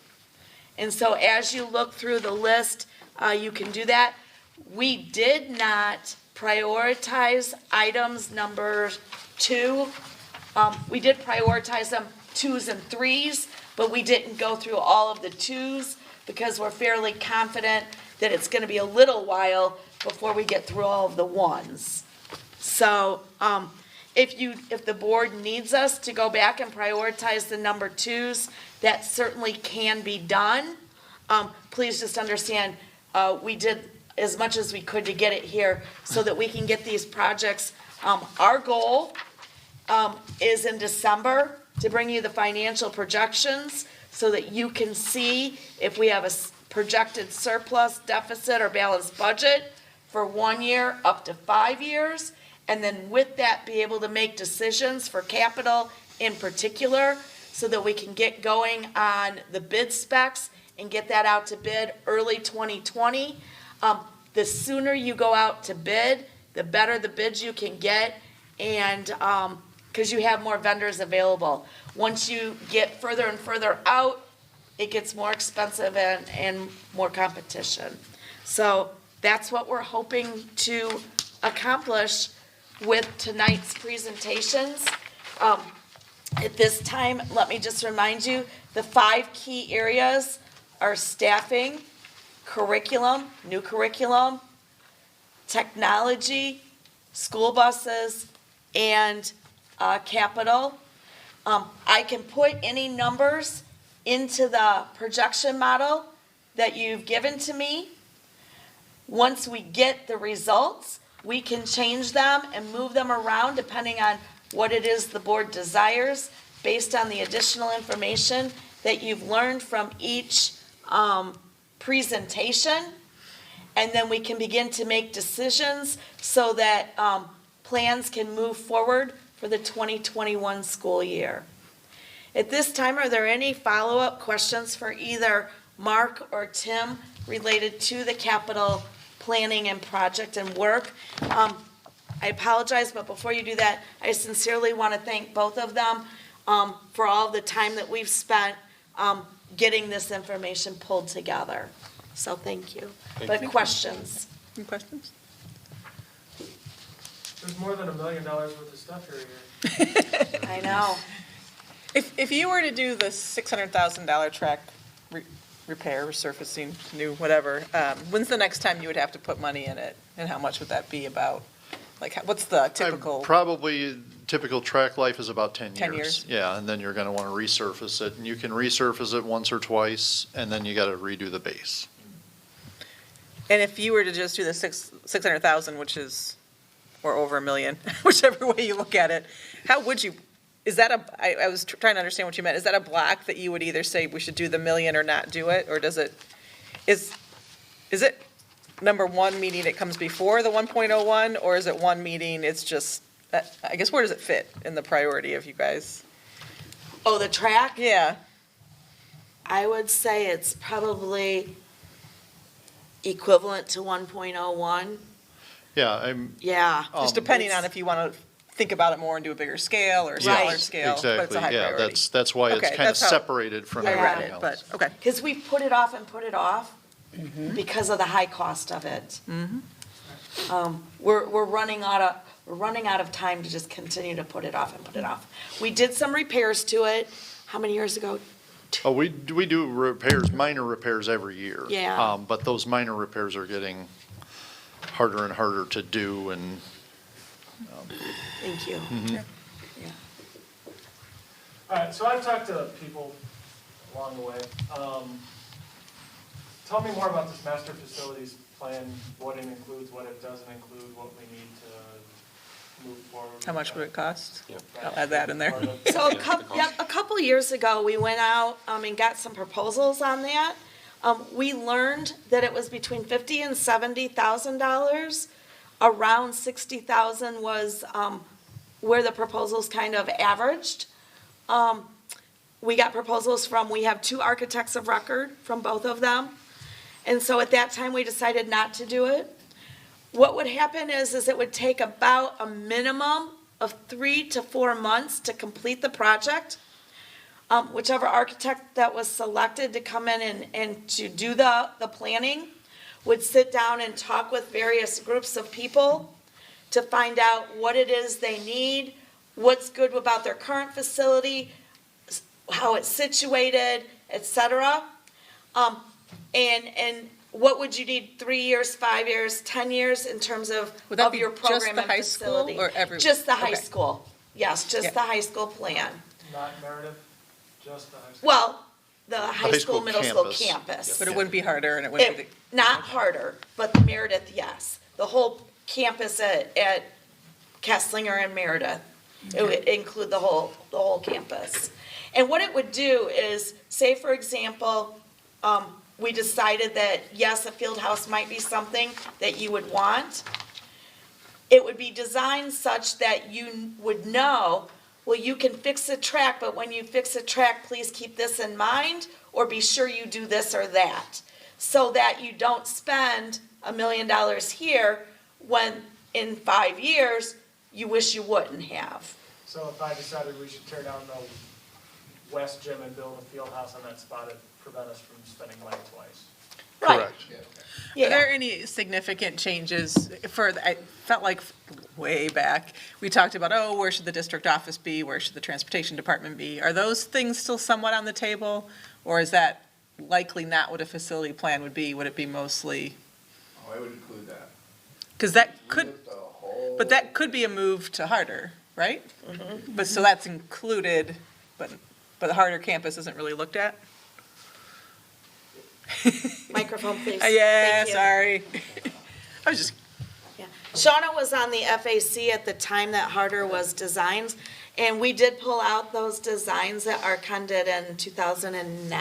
And so as you look through the list, you can do that. We did not prioritize items number 2. We did prioritize them 2s and 3s, but we didn't go through all of the 2s because we're fairly confident that it's going to be a little while before we get through all of the 1s. So if the board needs us to go back and prioritize the number 2s, that certainly can be done. Please just understand, we did as much as we could to get it here so that we can get these projects. Our goal is in December to bring you the financial projections so that you can see if we have a projected surplus, deficit, or balanced budget for 1 year up to 5 years. And then with that, be able to make decisions for capital in particular so that we can get going on the bid specs and get that out to bid early 2020. The sooner you go out to bid, the better the bids you can get, and because you have more vendors available. Once you get further and further out, it gets more expensive and more competition. So that's what we're hoping to accomplish with tonight's presentations. At this time, let me just remind you, the 5 key areas are staffing, curriculum, new curriculum, technology, school buses, and capital. I can put any numbers into the projection model that you've given to me. Once we get the results, we can change them and move them around depending on what it is the board desires, based on the additional information that you've learned from each presentation. And then we can begin to make decisions so that plans can move forward for the 2021 school year. At this time, are there any follow-up questions for either Mark or Tim related to the capital planning and project and work? I apologize, but before you do that, I sincerely want to thank both of them for all the time that we've spent getting this information pulled together. So thank you. But questions? Any questions? There's more than $1 million worth of stuff here. I know. If you were to do the $600,000 track repair, resurfacing, new, whatever, when's the next time you would have to put money in it? And how much would that be about? Like, what's the typical? Probably, typical track life is about 10 years. 10 years? Yeah, and then you're gonna wanna resurface it, and you can resurface it once or twice, and then you gotta redo the base. And if you were to just do the 600,000, which is, or over $1 million, whichever way you look at it, how would you, is that I was trying to understand what you meant. Is that a block that you would either say we should do the $1 million or not do it? Or does it, is it number one, meaning it comes before the 1.01? Or is it one meeting, it's just, I guess where does it fit in the priority of you guys? Oh, the track? Yeah, I would say it's probably equivalent to 1.01. Yeah, Yeah. just depending on if you want to think about it more and do a bigger scale or smaller Right. scale, but it's exactly, a high yeah, priority. that's why it's Okay, kinda that's how separated from I read everything it, else. but, okay. Because we put it off and put it off because of the high cost of it. We're running out of time to just continue to put it off and put it off. We did some repairs to it, how many years ago? Oh, we do repairs, minor repairs every year. Yeah. But those minor repairs are getting harder and harder to do, and Thank you. Yeah. Yeah. All right, so I've talked to people along the way. Tell me more about this master facilities plan, what it includes, what it doesn't include, what we need to move forward. How much would it cost? With I'll add that in there. Part of- So a couple years ago, we went out and got some proposals on that. We learned that it was between $50,000 and $70,000. Around 60,000 was where the proposals kind of averaged. We got proposals we have 2 architects of record from both of them. And so at that time, we decided not to do it. What would happen is it would take about a minimum of 3 to 4 months to complete the project. Whichever architect that was selected to come in and to do the planning would sit down and talk with various groups of people to find out what it is they need, what's good about their current facility, how it's situated, et cetera. And what would you need 3 years, 5 years, 10 years in terms of Would that be your just program the and high school facility? or every- Just the high okay. school. Yes, Yeah. just the high school plan. Not Meredith, just the high school. Well, the high high school, school middle school campus. campus. But it wouldn't be harder and it wouldn't be It, not harder, but the Meredith, yes. The whole campus at Kesslinger and Meredith. It would include the whole campus. And what it would do is, say for example, we decided that, yes, a field house might be something that you would want. It would be designed such that you would know, well, you can fix a track, but when you fix a track, please keep this in mind, or be sure you do this or that. So that you don't spend $1 million here when in 5 years, you wish you wouldn't have. So if I decided we should tear down the west gym and build a field house on that spot, it'd prevent us from spending money twice. Right. Correct. Are Yeah. there any significant changes I felt like way back, we talked about, oh, where should the district office be? Where should the transportation department be? Are those things still somewhat on the table? Or is that likely not what a facility plan would be? Would it be mostly, Oh, I would include that. because that could, Just a whole- but that could be a move to harder, right? But so that's included, but the harder campus isn't really looked at? microphone, please. Yeah, Thank you. sorry. I was just, Yeah. Shauna was on the FAC at the time that Harder was designed, and we did pull out those designs that Archon did in 2009,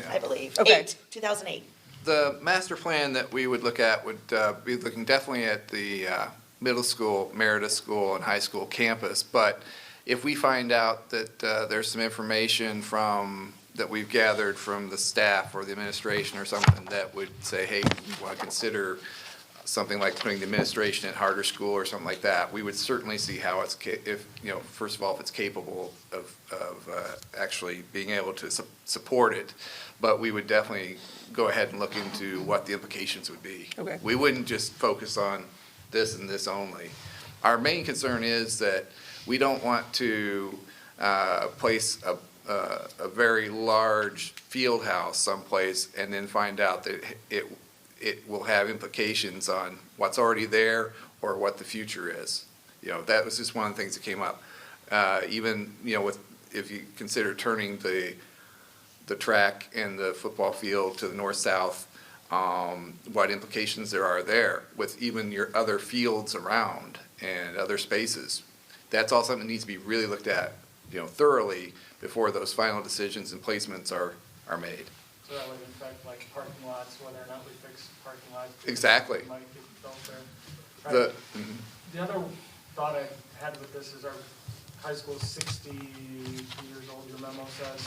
I believe. Okay. 2008. The master plan that we would look at would be looking definitely at the middle school, Meredith School, and high school campus. But if we find out that there's some information that we've gathered from the staff or the administration or something that would say, hey, we want to consider something like putting the administration at Harder School or something like that, we would certainly see how it's, first of all, if it's capable of actually being able to support it. But we would definitely go ahead and look into what the implications would be. Okay. We wouldn't just focus on this and this only. Our main concern is that we don't want to place a very large field house someplace and then find out that it will have implications on what's already there or what the future is. That was just one of the things that came up. Even, if you consider turning the track and the football field to the north-south, what implications there are there with even your other fields around and other spaces. That's all something that needs to be really looked at, thoroughly before those final decisions and placements are made. So that would affect like parking lots, whether or not we fix parking lots. Exactly. Might get built there. The, The other thought I had with this is our high school is 62 years old, your memo says.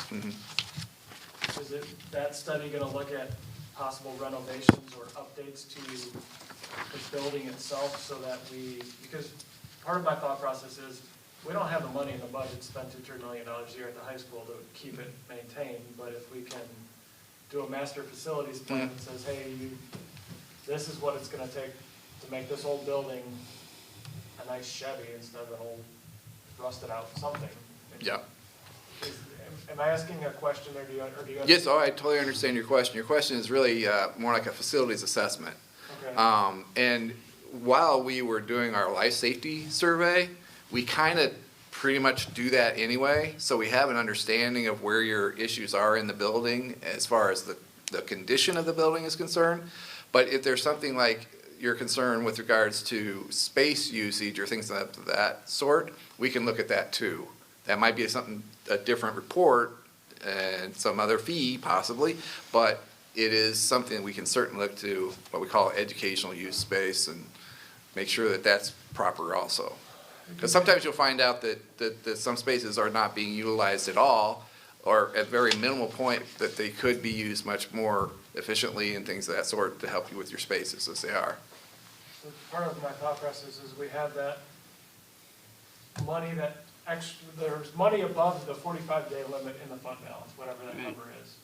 Is that study gonna look at possible renovations or updates to the building itself so that because part of my thought process is, we don't have the money in the budget to spend $2-3 million a year at the high school to keep it maintained, but if we can do a master facilities plan that says, hey, this is what it's gonna take to make this old building a nice Chevy instead of an old rusted out something. yeah. Am I asking a question or do you? Yes, I totally understand your question. Your question is really more like a facilities assessment. Okay. And while we were doing our life safety survey, we kind of pretty much do that anyway. So we have an understanding of where your issues are in the building as far as the condition of the building is concerned. But if there's something like your concern with regards to space usage or things of that sort, we can look at that too. That might be a different report and some other fee possibly, but it is something we can certainly look to what we call educational use space and make sure that that's proper also. Because sometimes you'll find out that some spaces are not being utilized at all, or at very minimal point that they could be used much more efficiently and things of that sort to help you with your spaces as they are. So part of my thought process is we have that money that there's money above the 45-day limit in the fund balance, whatever that number is.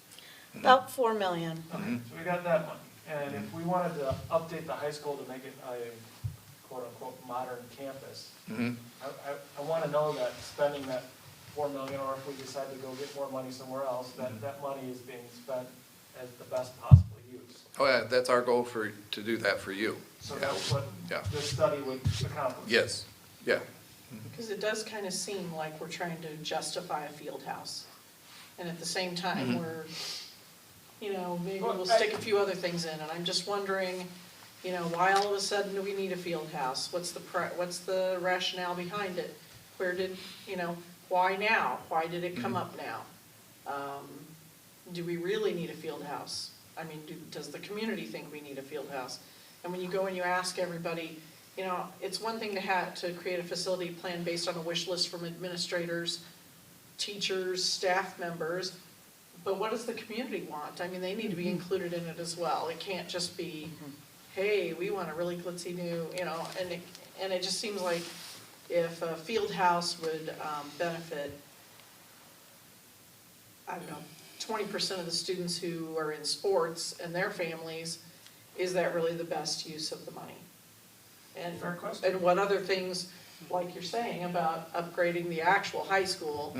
About 4 million. Okay, so we got that money. And if we wanted to update the high school to make it a quote-unquote modern campus, I want to know that spending that 4 million, or if we decide to go get more money somewhere else, that money is being spent as the best possible use. Oh yeah, that's our goal to do that for you. So Yeah. that's what Yeah. this study would accomplish. Yes, yeah. Because it does kind of seem like we're trying to justify a field house. And at the same time, we're, maybe we'll stick a few other things in. And I'm just wondering, why all of a sudden do we need a field house? What's the rationale behind it? Why now? Why did it come up now? Do we really need a field house? I mean, does the community think we need a field house? And when you go and you ask everybody, it's one thing to create a facility plan based on a wish list from administrators, teachers, staff members, but what does the community want? I mean, they need to be included in it as well. It can't just be, hey, we want a really glitzy new, and it just seems like if a field house would benefit, I don't know, 20% of the students who are in sports and their families, is that really the best use of the money? Fair question. And what other things, like you're saying, about upgrading the actual high school,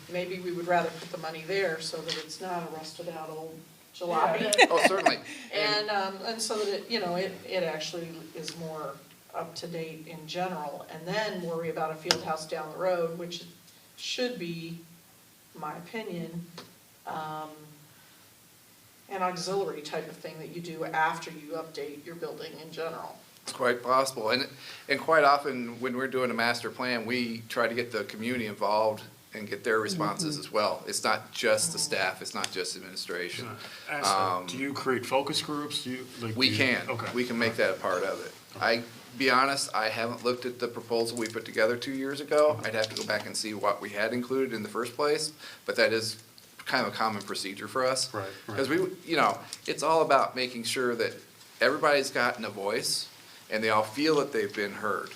maybe we would rather put the money there so that it's not a rusted out old jalopy. Yeah. Oh, certainly. And so that it actually is more up to date in general, and then worry about a field house down the road, which should be, my opinion, an auxiliary type of thing that you do after you update your building in general. It's quite possible. And quite often, when we're doing a master plan, we try to get the community involved and get their responses as well. It's not just the staff, it's not just administration. Do you create focus groups? Do you, like? We can. Okay. We can make that a part of it. Be honest, I haven't looked at the proposal we put together 2 years ago. I'd have to go back and see what we had included in the first place, but that is kind of a common procedure for us. Right. Because it's all about making sure that everybody's gotten a voice and they all feel that they've been heard.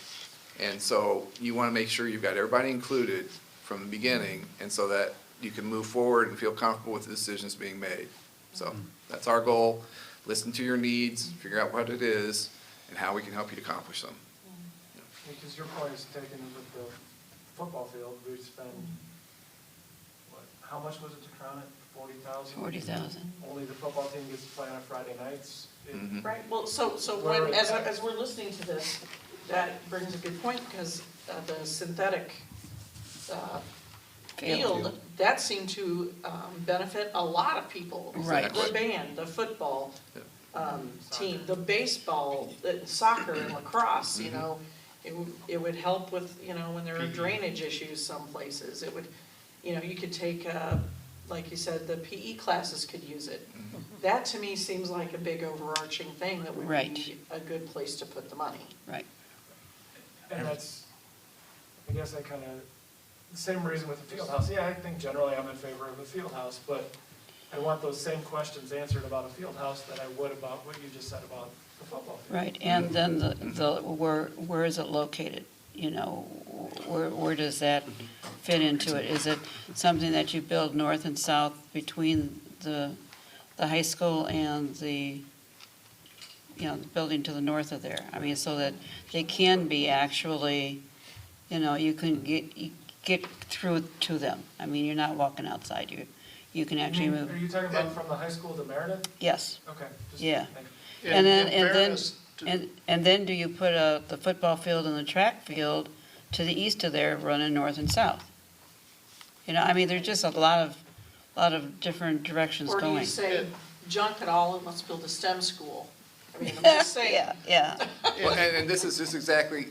And so you want to make sure you've got everybody included from the beginning, and so that you can move forward and feel comfortable with the decisions being made. So that's our goal. Listen to your needs, figure out what it is, and how we can help you to accomplish them. Because your point is taken with the football field, we spend, how much was it to crown it? 40,000? 40,000. Only the football team gets to play on Friday nights. Right, well, so Where- when, as we're listening to this, that brings a good point, because the synthetic field, that seemed to benefit a lot of people. Right. The band, the football team, the baseball, the soccer and lacrosse, you know, it would help with, you know, when there are drainage issues some places. It would, you know, you could take, like you said, the PE classes could use it. That to me seems like a big overarching thing that would Right. be a good place to put the money. Right. And that's, I guess I kind of, the same reason with the field house. Yeah, I think generally I'm in favor of a field house, but I want those same questions answered about a field house that I would about what you just said about the football field. Right, and then where is it located? You know, where does that fit into it? Is it something that you build north and south between the high school and the, you know, the building to the north of there? I mean, so that they can be actually, you know, you can get through to them. I mean, you're not walking outside, you can actually move. Are you talking about from the high school to Meredith? Yes. Okay. just Yeah. thank you. And then, In and then, fairness to- and then do you put the football field and the track field to the east of there, running north and south? You know, I mean, there's just a lot of different directions Or do going. you say, junk it all and let's build a STEM school? I mean, I'm just saying. Yeah. Well, and this is just exactly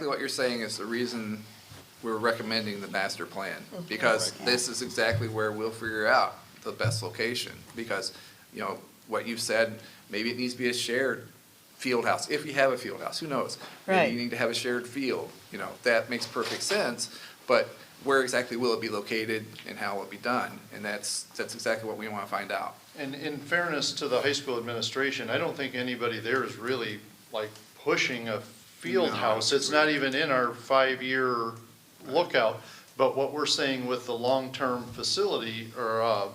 what you're saying is the reason we're recommending the master plan. Because this is exactly where we'll figure out the best location. Because, you know, what you've said, maybe it needs to be a shared field house, if you have a field house, who knows? Right. Maybe you need to have a shared field, you know, that makes perfect sense, but where exactly will it be located and how will it be done? And that's exactly what we want to find out. And in fairness to the high school administration, I don't think anybody there is really like pushing a field No. house. It's not even in our 5-year lookout. But what we're saying with the long-term facility or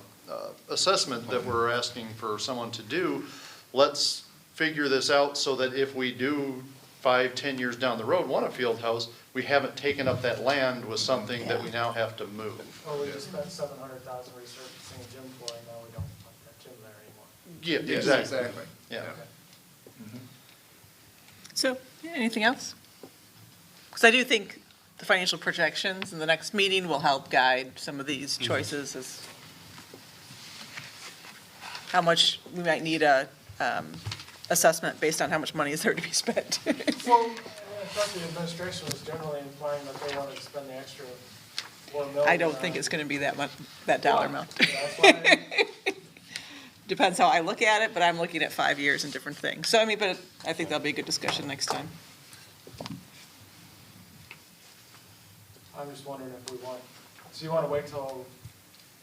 assessment that we're asking for someone to do, let's figure this out so that if we do 5-10 years down the road want a field house, we haven't taken up that land with something that we now have to move. Well, we just spent $700,000 resurfacing a gym floor, and now we don't want that gym there anymore. Yeah, Yes, exactly. Yeah. Okay. So, anything else? Because I do think the financial projections in the next meeting will help guide some of these choices as how much we might need a assessment based on how much money is there to be spent. Well, I thought the administration was generally implying that they wanted to spend the extra $4 million. I don't think it's going to be that much, that dollar amount. Yeah, that's why Depends how I look at it, but I'm looking at 5 years and different things. So, I mean, but I think that'll be a good discussion next time. I'm just wondering if we want, so you want to wait till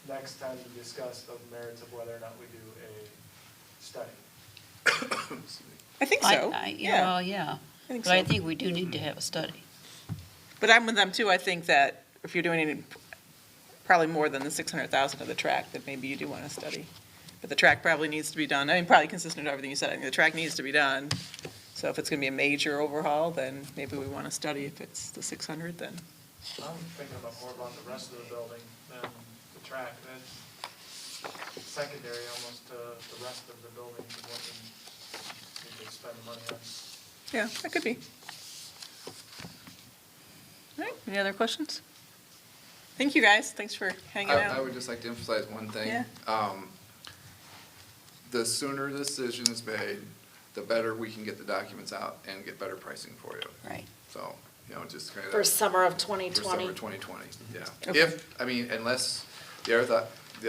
next time to discuss the merits of whether or not we do a study? I think so, Yeah, I think but I so. think we do need to have a study. But I'm with them too. I think that if you're doing it probably more than the 600,000 of the track, that maybe you do want to study. But the track probably needs to be done. I mean, probably consistent with everything you said. I think the track needs to be done. So if it's going to be a major overhaul, then maybe we want to study. If it's the 600, then. I'm thinking more about the rest of the building than the track. That's secondary almost to the rest of the building and what we need to spend money on. Yeah, that could be. All right, any other questions? Thank you, guys. Thanks for hanging I out. would just like to emphasize one thing. Yeah. the sooner the decision is made, the better we can get the documents out and get better pricing for you. Right. So, just kind of. For summer of For 2020. summer 2020, yeah. Okay. If, unless, the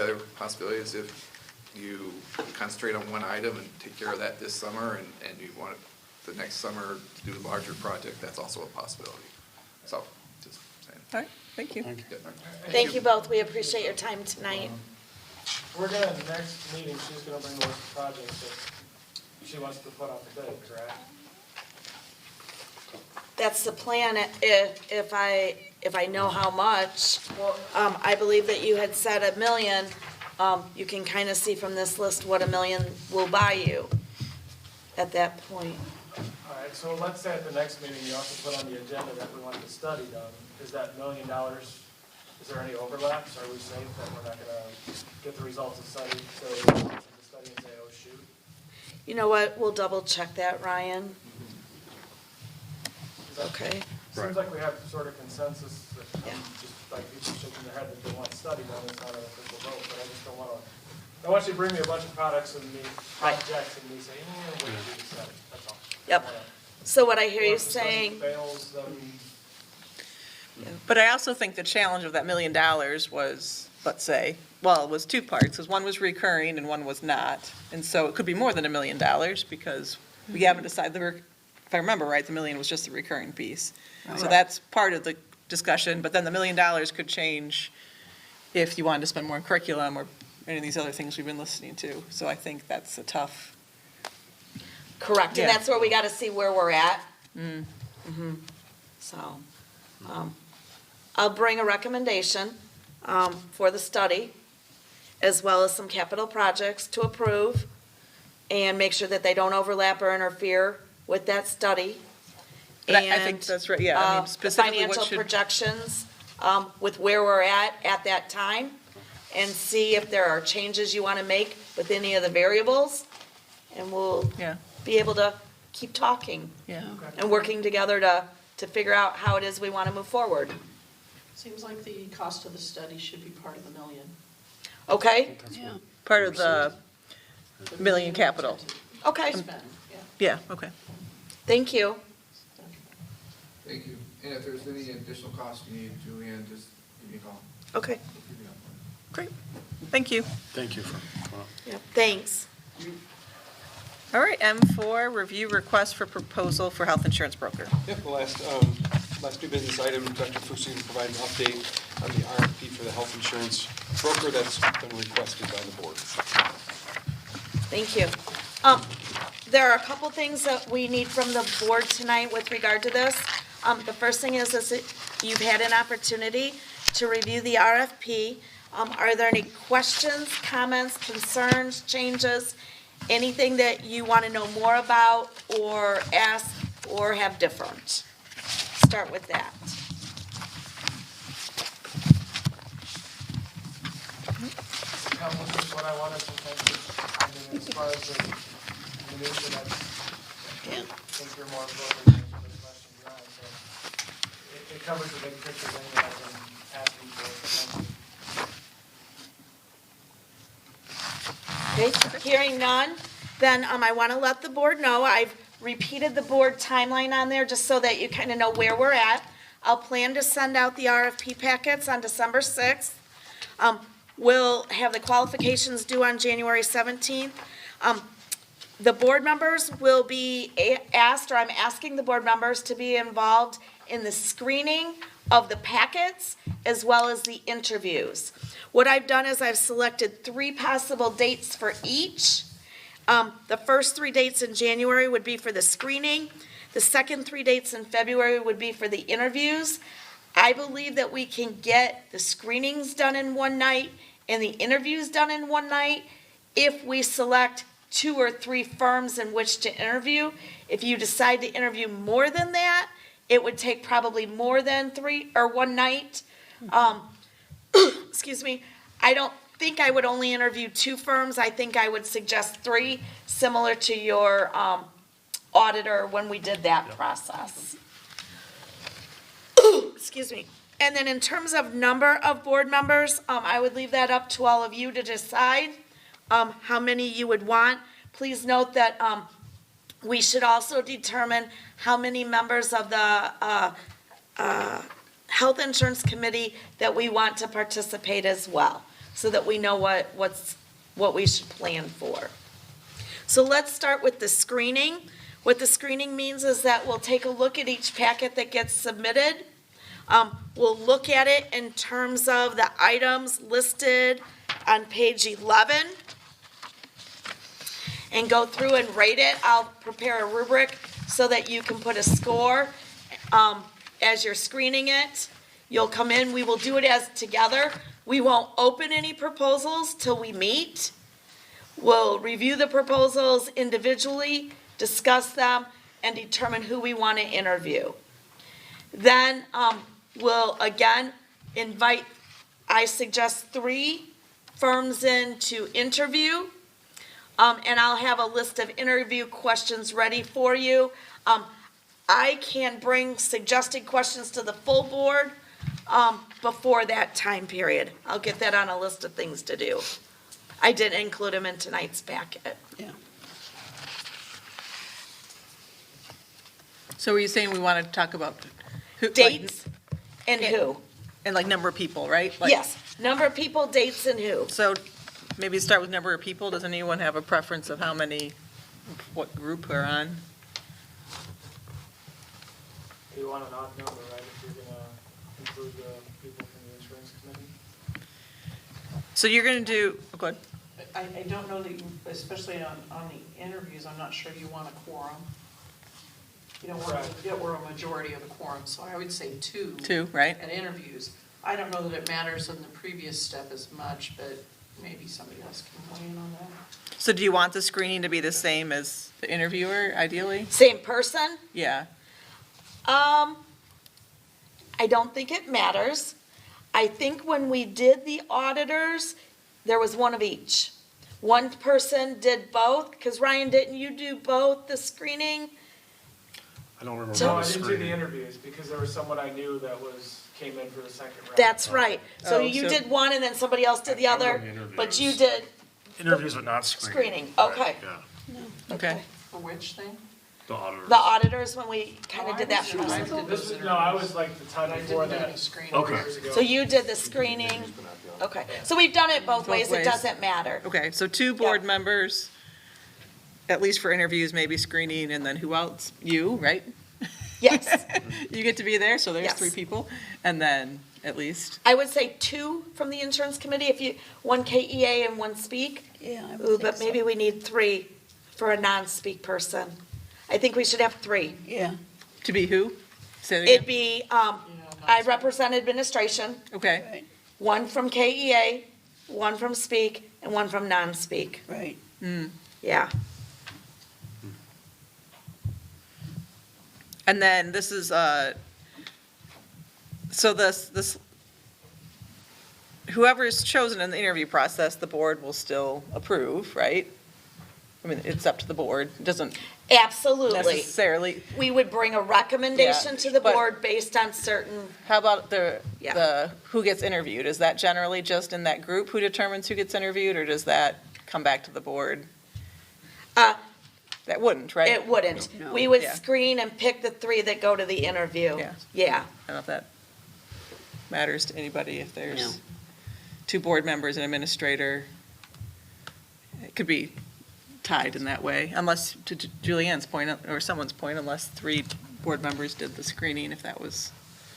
other possibility is if you concentrate on one item and take care of that this summer, and you want the next summer to do a larger project, that's also a possibility. So, just saying. All right, thank you. Yeah. Thank you both. We appreciate your time tonight. We're gonna, next meeting, she's gonna bring the list of projects that she wants to put out the bid, correct? That's the plan, if I know how much. I believe that you had said $1 million. You can kind of see from this list what $1 million will buy you at that point. All right, so let's say at the next meeting, you also put on the agenda that we want the study done. Is that $1 million, is there any overlaps? Are we safe that we're not gonna get the results of the study, so we look at the study and say, oh, shoot? You know what, we'll double check that, Ryan. Okay. Seems like we have sort of consensus, that, Yeah. just like people shaking their head that they want study done, it's not an official vote, but I just don't wanna, I want you to bring me a bunch of products and me, Right. projects, and me say, wait, do the study, that's all. Yep. So what I hear Or you if the study saying, fails, then But I also think the challenge of that $1 million was, let's say, well, it was two parts, because one was recurring and one was not. And so it could be more than $1 million, because we haven't decided, if I remember right, the million was just the recurring piece. So that's part of the discussion, but then the $1 million could change if you wanted to spend more on curriculum or any of these other things we've been listening to. So I think that's a tough. correct, and Yeah. that's where we gotta see where we're at. So, I'll bring a recommendation, for the study, as well as some capital projects to approve, and make sure that they don't overlap or interfere with that study. But I think And, that's right, yeah, I mean, the specifically what financial should. projections, with where we're at that time, and see if there are changes you wanna make with any of the variables, and we'll Yeah, be able to keep talking yeah. and working together to figure out how it is we wanna move forward. Seems like the cost of the study should be part of the million. Okay? Yeah. Part of the million capital. Okay, Spend, yeah. Yeah, okay. thank you. Thank you. And if there's any additional costs you need, Julianne, just give me a call. Okay, Great, thank you. Thank you for coming up. yep, thanks. All right, M4, review request for proposal for health insurance broker. Yep, the last new business item, Dr. Fusi will provide an update on the RFP for the health insurance broker that's been requested by the board. Thank you. There are a couple things that we need from the board tonight with regard to this. The first thing is that you've had an opportunity to review the RFP. Are there any questions, comments, concerns, changes, anything that you want to know more about or ask or have different? Start with that. That was just what I wanted to thank you. As far as the minutia, that's, I think you're more appropriate to answer this question beyond, so it covers the big picture thing that I've been asking for. Thank you. Okay, hearing none, then I want to let the board know, I've repeated the board timeline on there just so that you kind of know where we're at. I'll plan to send out the RFP packets on December 6th. We'll have the qualifications due on January 17th. The board members will be asked, or I'm asking the board members to be involved in the screening of the packets as well as the interviews. What I've done is I've selected 3 possible dates for each. The first 3 dates in January would be for the screening. The second 3 dates in February would be for the interviews. I believe that we can get the screenings done in one night and the interviews done in one night if we select 2 or 3 firms in which to interview. If you decide to interview more than that, it would take probably more than 3 or 1 night. Excuse me, I don't think I would only interview 2 firms. I think I would suggest 3, similar to your auditor when we did that process. Excuse me. And then in terms of number of board members, I would leave that up to all of you to decide. how many you would want. Please note that we should also determine how many members of the Health Insurance Committee that we want to participate as well, so that we know what we should plan for. So let's start with the screening. What the screening means is that we'll take a look at each packet that gets submitted. We'll look at it in terms of the items listed on page 11 and go through and rate it. I'll prepare a rubric so that you can put a score as you're screening it. You'll come in, we will do it as together. We won't open any proposals till we meet. We'll review the proposals individually, discuss them, and determine who we want to interview. Then we'll again invite, I suggest 3 firms in to interview. And I'll have a list of interview questions ready for you. I can bring suggested questions to the full board before that time period. I'll get that on a list of things to do. I didn't include them in tonight's packet. Yeah. So are you saying we want to talk about who? Dates and who. And like number of people, right? Like- Yes, number of people, dates, and who. So maybe start with number of people. Does anyone have a preference of how many, what group are on? You want an odd number, right, if you're gonna include the people from the insurance committee? So you're going to do, oh, go ahead. I don't know that you, especially on the interviews, I'm not sure you want a quorum. You don't want Correct. to get where a majority of the quorum, so I would say 2. 2, right? At interviews. I don't know that it matters in the previous step as much, but maybe somebody else can weigh in on that. So do you want the screening to be the same as the interviewer, ideally? Same person? Yeah. I don't think it matters. I think when we did the auditors, there was one of each. One person did both, because Ryan, didn't you do both the screening? I don't remember So- No, the I didn't do the screening. interviews, because there was someone I knew that came in for the second round. That's right. So Oh, you so- did one and then somebody else did the I other, remember the but you interviews. did Interviews, but not screening. screening, Right, okay. Yeah, Okay. For which thing? the auditors. The auditors, when we kind Oh, of I did that was- process. I did those No, I interviews. was like the time I before didn't do that. any screening. Okay. Years ago. So you did the screening, okay. So we've done it both Both ways, it ways. doesn't matter. Okay, so 2 board Yeah. members, at least for interviews, maybe screening, and then who else? You, right? Yes. You get to be there, so there's Yes. 3 people, and then at least, I would say 2 from the insurance committee, if you, 1 KEA and 1 speak. Yeah, I would Ooh, think but so. maybe we need 3 for a non-speak person. I think we should have 3. Yeah, to be who? Say it It'd again. be, Yeah, I represent administration, Okay, right, 1 from KEA, 1 from speak, and 1 from non-speak. right. Yeah. and then this is, so this, whoever is chosen in the interview process, the board will still approve, right? I mean, it's up to the board, it doesn't Absolutely. necessarily, We would bring a recommendation Yeah, to the but- board based on certain, how about Yeah. the, who gets interviewed? Is that generally just in that group who determines who gets interviewed, or does that come back to the board? uh, That wouldn't, right? it wouldn't. No. We would Yeah. screen and pick the 3 that go to the interview. Yeah. Yeah. I don't know if that matters to anybody, if No. there's 2 board members and administrator. It could be tied in that way, unless, to Julianne's point, or someone's point, unless 3 board members did the screening, if that was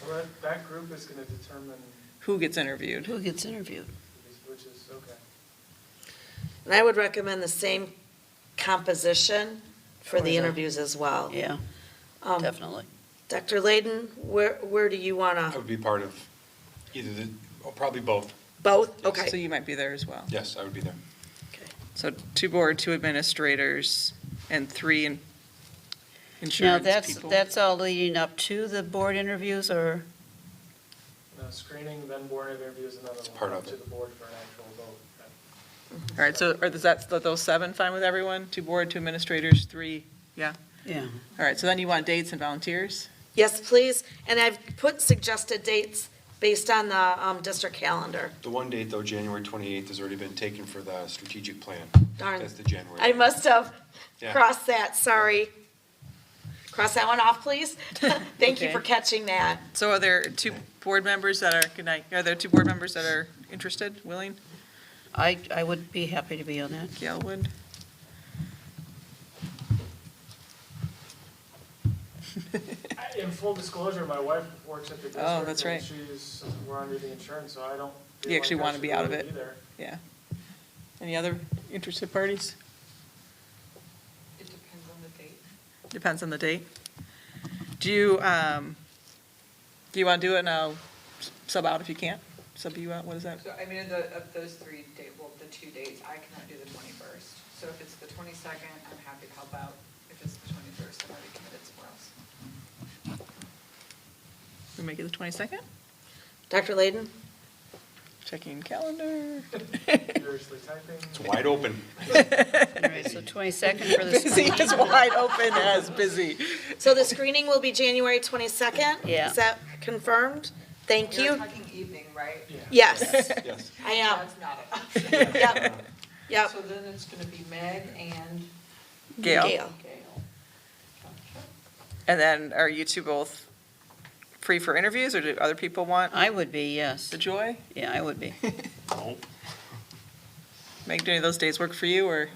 Well, that group is gonna determine who gets interviewed. Who gets interviewed? which is, okay. And I would recommend the same composition for For the the- interviews as well. Yeah, Um, definitely. Dr. Layden, where do you want I to, would be part of either probably both. both? So Okay. you might be there as well. Yes, I would be there. So 2 board, 2 administrators, and 3 Now, insurance that's, people. that's all leading up to the board interviews, or? Screening, then board interviews, and then it'll part come of to it. the board for an actual vote. All right, so are those 7 fine with everyone? 2 board, 2 administrators, 3, yeah? Yeah. All right, so then you want dates and volunteers? Yes, please. And I've put suggested dates based on the district calendar. The one date, though, January 28th, has already been taken for the strategic plan. Darn. That's the January. I must have Yeah. crossed that, sorry. Cross that one off, please. Thank you Okay. for catching that. So are there two board members that are, good night, are there two board members that are interested, willing? I would be happy to be on that. Gail would? In full disclosure, my wife works at the district. Oh, that's right. And we're under the insurance, so I don't. feel You actually like I wanna should be do out of it. Either. Yeah. Any other interested parties? It depends on the date. Depends on the date. Do you want to do it and I'll sub out if you can't? Sub you out, what is that? So, I mean, of those three the 2 dates, I cannot do the 21st. So if it's the 22nd, I'm happy to help out. If it's the 21st, I'm already committed somewhere else. We make it the 22nd? Dr. Layden? Checking calendar. Furiously typing. It's wide open. All right, so 22nd for the Busy screening. as wide open as busy. So the screening will be January 22nd? Yeah. Is that confirmed? Thank You're you. talking evening, right? Yes, Yes. I am. That's not an option. Yep, yep. So then it's gonna be Meg and Gail? Gail. Gail. And then are you two both free for interviews or do other people want I would be, yes. the joy? Yeah, I would be. Nope. Meg, do any of those days work for you or?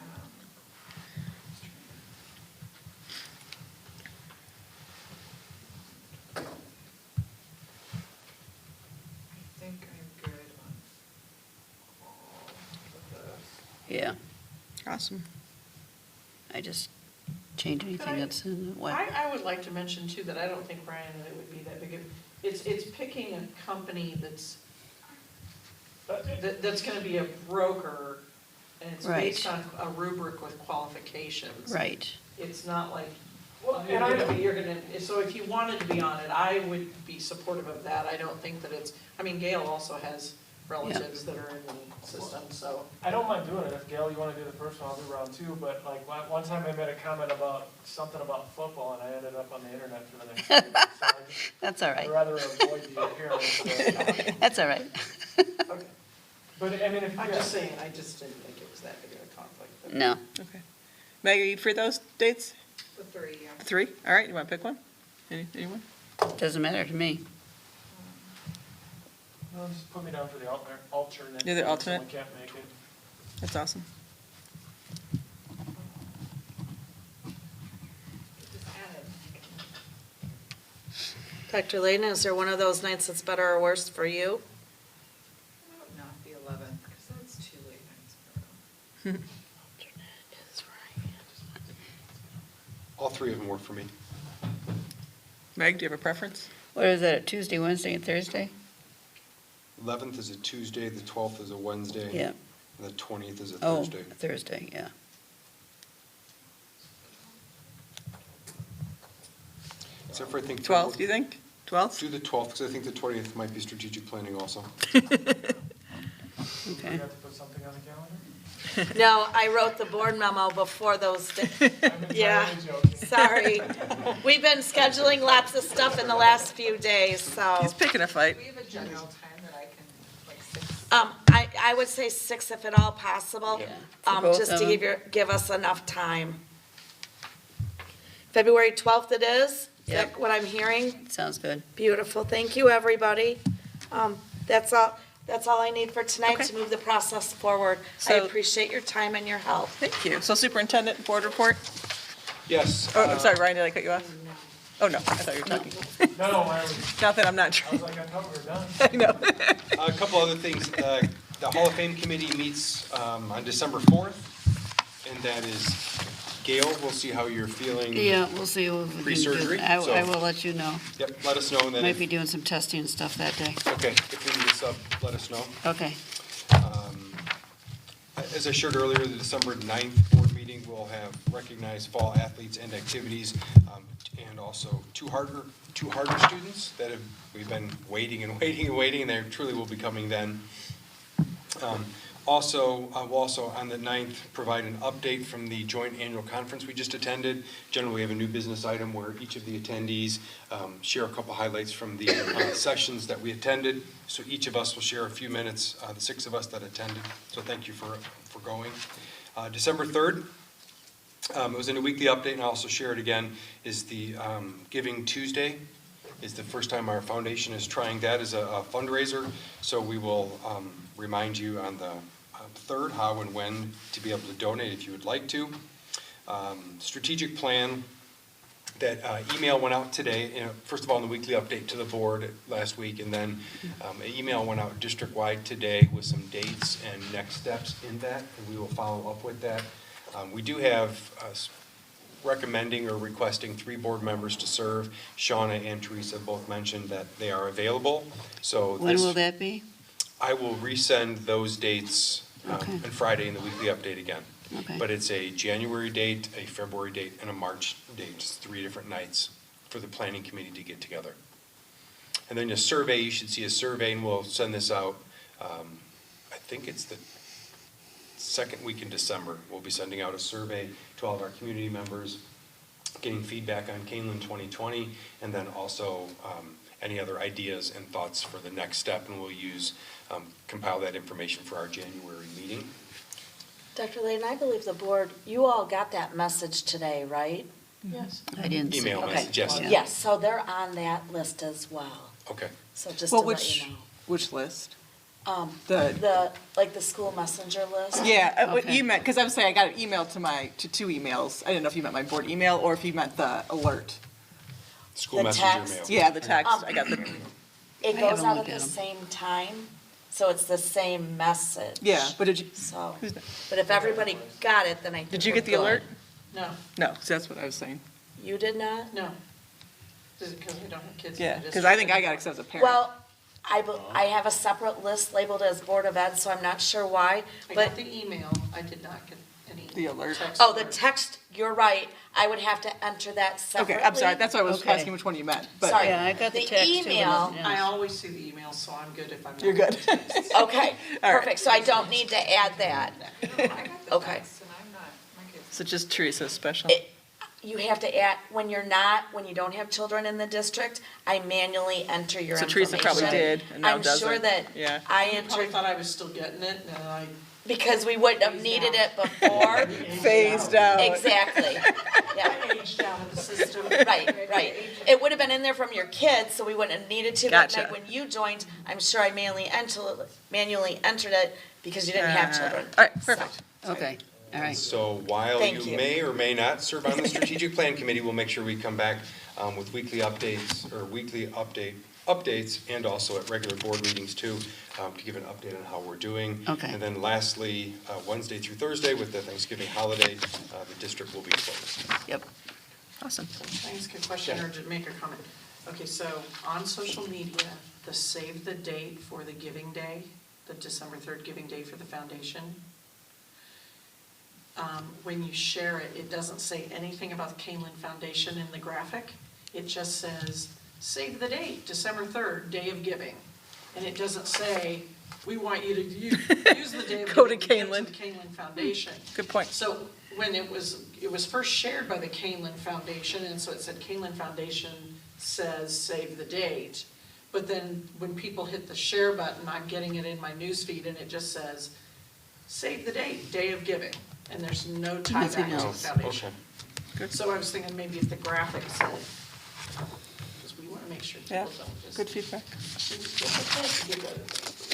I think I'm good on all of those. Yeah, Awesome. I just change anything that's in the way. I would like to mention too, that I don't think, Brian, that it would be that big of, it's picking a company that's gonna be a broker, and it's based Right. on a rubric with qualifications. Right. It's not like, Well, you're and gonna be, so if you wanted to be on it, I would be supportive of that. I don't think that I mean, Gail also has relatives that are in the system, so. I don't mind doing it. If Gail, you want to do the first one, I'll do round two. But like one time I made a comment about something about football, and I ended up on the internet for the next few weeks. So That's all I'd right. rather avoid the appearance. That's all right. Okay. But I mean, if I'm yeah. just saying, I just didn't think it was that big of a conflict. but- No. Okay. Meg, are you free those dates? The 3, yeah. 3? All right, you want to pick one? Anyone? Doesn't matter to me. Well, just put me down for the alternate. You're the if alternate? someone can't make it. That's awesome. Just added. Dr. Layden, is there one of those nights that's better or worse for you? Not the 11th, because that's too late nights. All three of them work for me. Meg, do you have a preference? What is that, Tuesday, Wednesday, and Thursday? 11th is a Tuesday, the 12th is a Wednesday. Yeah. And the 20th is a Oh, Thursday. Thursday, yeah. Except for I think. 12th, do you think? 12th? Do the 12th, because I think the 20th might be strategic planning also. Okay. We have to put something on the calendar? No, I wrote the board memo before those, I'm Yeah. entirely joking. sorry. We've been scheduling lots of stuff in the last few days, so. He's picking a Do fight. we have a general time that I can, like 6? I would say 6 if at all possible, Yeah. For both just of to them? give us enough time. February 12th it is? Is that Yep. what I'm hearing? Sounds good. Beautiful, thank you, everybody. That's all I need for tonight Okay. to move the process forward. I So- appreciate your time and your help. Thank you. So superintendent, board report? Yes. Oh, I'm sorry, Ryan, did I cut you off? Oh, no, I thought you were talking. No, I was Not that I'm not I sure. was like, I thought we were done. I know. A couple other things. The Hall of Fame Committee meets on December 4th, and that is Gail. We'll see how you're feeling. Yeah, we'll see what we can do. Pre-surgery, I so- will let you know. Yep, let us know, and then, Might be doing some testing and stuff that day. okay, if we need a sub, let us know. Okay. As I shared earlier, the December 9th board meeting will have recognized fall athletes and activities, and also two harder students that we've been waiting and waiting and waiting, and they truly will be coming then. Also, we'll also on the 9th provide an update from the joint annual conference we just attended. Generally, we have a new business item where each of the attendees share a couple highlights from the sessions that we attended. So each of us will share a few minutes, the 6 of us that attended. So thank you for going. December 3rd, it was in a weekly update, and I'll also share it again, is the Giving Tuesday. It's the first time our foundation is trying that as a fundraiser. So we will remind you on the 3rd how and when to be able to donate if you would like to. Strategic plan, that email went out today, first of all in the weekly update to the board last week, and then an email went out district-wide today with some dates and next steps in that, and we will follow up with that. We do have recommending or requesting 3 board members to serve. Shauna and Teresa both mentioned that they are available, so When will that be? I will resend those dates Okay. on Friday in the weekly update again. Okay. But it's a January date, a February date, and a March date. It's 3 different nights for the planning committee to get together. And then a survey, you should see a survey, and we'll send this out, I think it's the second week in December. We'll be sending out a survey to all of our community members, getting feedback on Kaneland 2020, and then also any other ideas and thoughts for the next step, and we'll compile that information for our January meeting. Dr. Layden, I believe the board, you all got that message today, right? Yes. I didn't see. Email Okay. message, yes. Yes, so they're on that list as well. Okay. So just to Well, let you know. which list? The, like the school messenger list? Yeah, what Okay. you meant, because I was saying I got an email to 2 emails. I didn't know if you meant my board email or if you meant the alert. School The messenger text? mail. Yeah, the text, I got the, It I goes haven't out at looked the at 'em. same time, so it's the same message. yeah, but did you, So, who's that? but if everybody got it, then I think Did you we're get the good. alert? No, No, so that's what I was saying. You did not? no. Is it because we don't have kids in the Yeah, district? because I think I got it because I was a parent. Well, I have a separate list labeled as Board of Ed, so I'm not sure why, I but, got the email, I did not get any. The alert. text oh, the alert. text, you're right, I would have to enter that separately. Okay, I'm sorry, that's why I was Okay. asking which one you meant, but. Sorry. Yeah, I got the text too, but email, yeah. I always see the email, so I'm good if I'm not. You're good. okay, All right. perfect, so I don't need to add that. I got the Okay. text and I'm not, my kids. So just Teresa's special. It- You have to add, when you don't have children in the district, I manually enter your So information. Teresa probably did and now I'm sure doesn't. that Yeah. I I probably entered, thought I was still getting it, and I because we wouldn't have needed it before. Phased out. Exactly, yeah. aged out of the system. Right. It would have been in there from your kids, so we wouldn't have needed to. But Gotcha. Meg, when you joined, I'm sure I manually entered it because you didn't have children. All right, perfect. Okay, all right. So while Thank you you. may or may not serve on the strategic plan committee, we'll make sure we come back with weekly updates or weekly updates and also at regular board meetings too, to give an update on how we're doing. Okay. And then lastly, Wednesday through Thursday with the Thanksgiving holiday, the district will be closed. Yep. Awesome. Can I ask a question or just make a comment? Okay, so on social media, the save the date for the Giving Day, the December 3rd Giving Day for the foundation, when you share it, it doesn't say anything about the Kaneland Foundation in the graphic. It just says, save the date, December 3rd, Day of Giving. And it doesn't say, we want you to use the Day of Go to Giving to Kaneland. give to the Kaneland Foundation. Good point. So when it was first shared by the Kaneland Foundation, and so it said Kaneland Foundation says save the date. But then when people hit the share button, I'm getting it in my newsfeed and it just says, save the date, Day of Giving. And there's no tie back to the Oh, foundation. okay. So I was thinking maybe if the graphic said, because we want to make sure Yeah, people don't just. good feedback.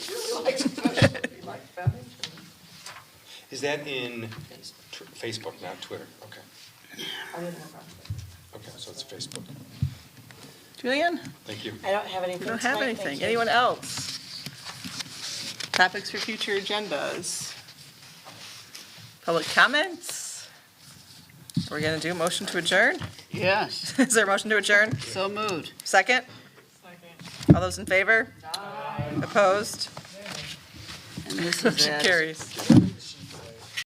Really like special, you like foundation. Is that in Facebook, not Twitter? Okay. I didn't work on it. Okay, so it's Facebook. Julianne, Thank you. I don't have anything we don't tonight, have thank anything. you. Anyone else? Topics for future agendas? Public comments? Are we going to do a motion to adjourn? Yes, Is there a motion to adjourn? so moved. Second? Second. All those in favor? Opposed? And this is Motion it. carries.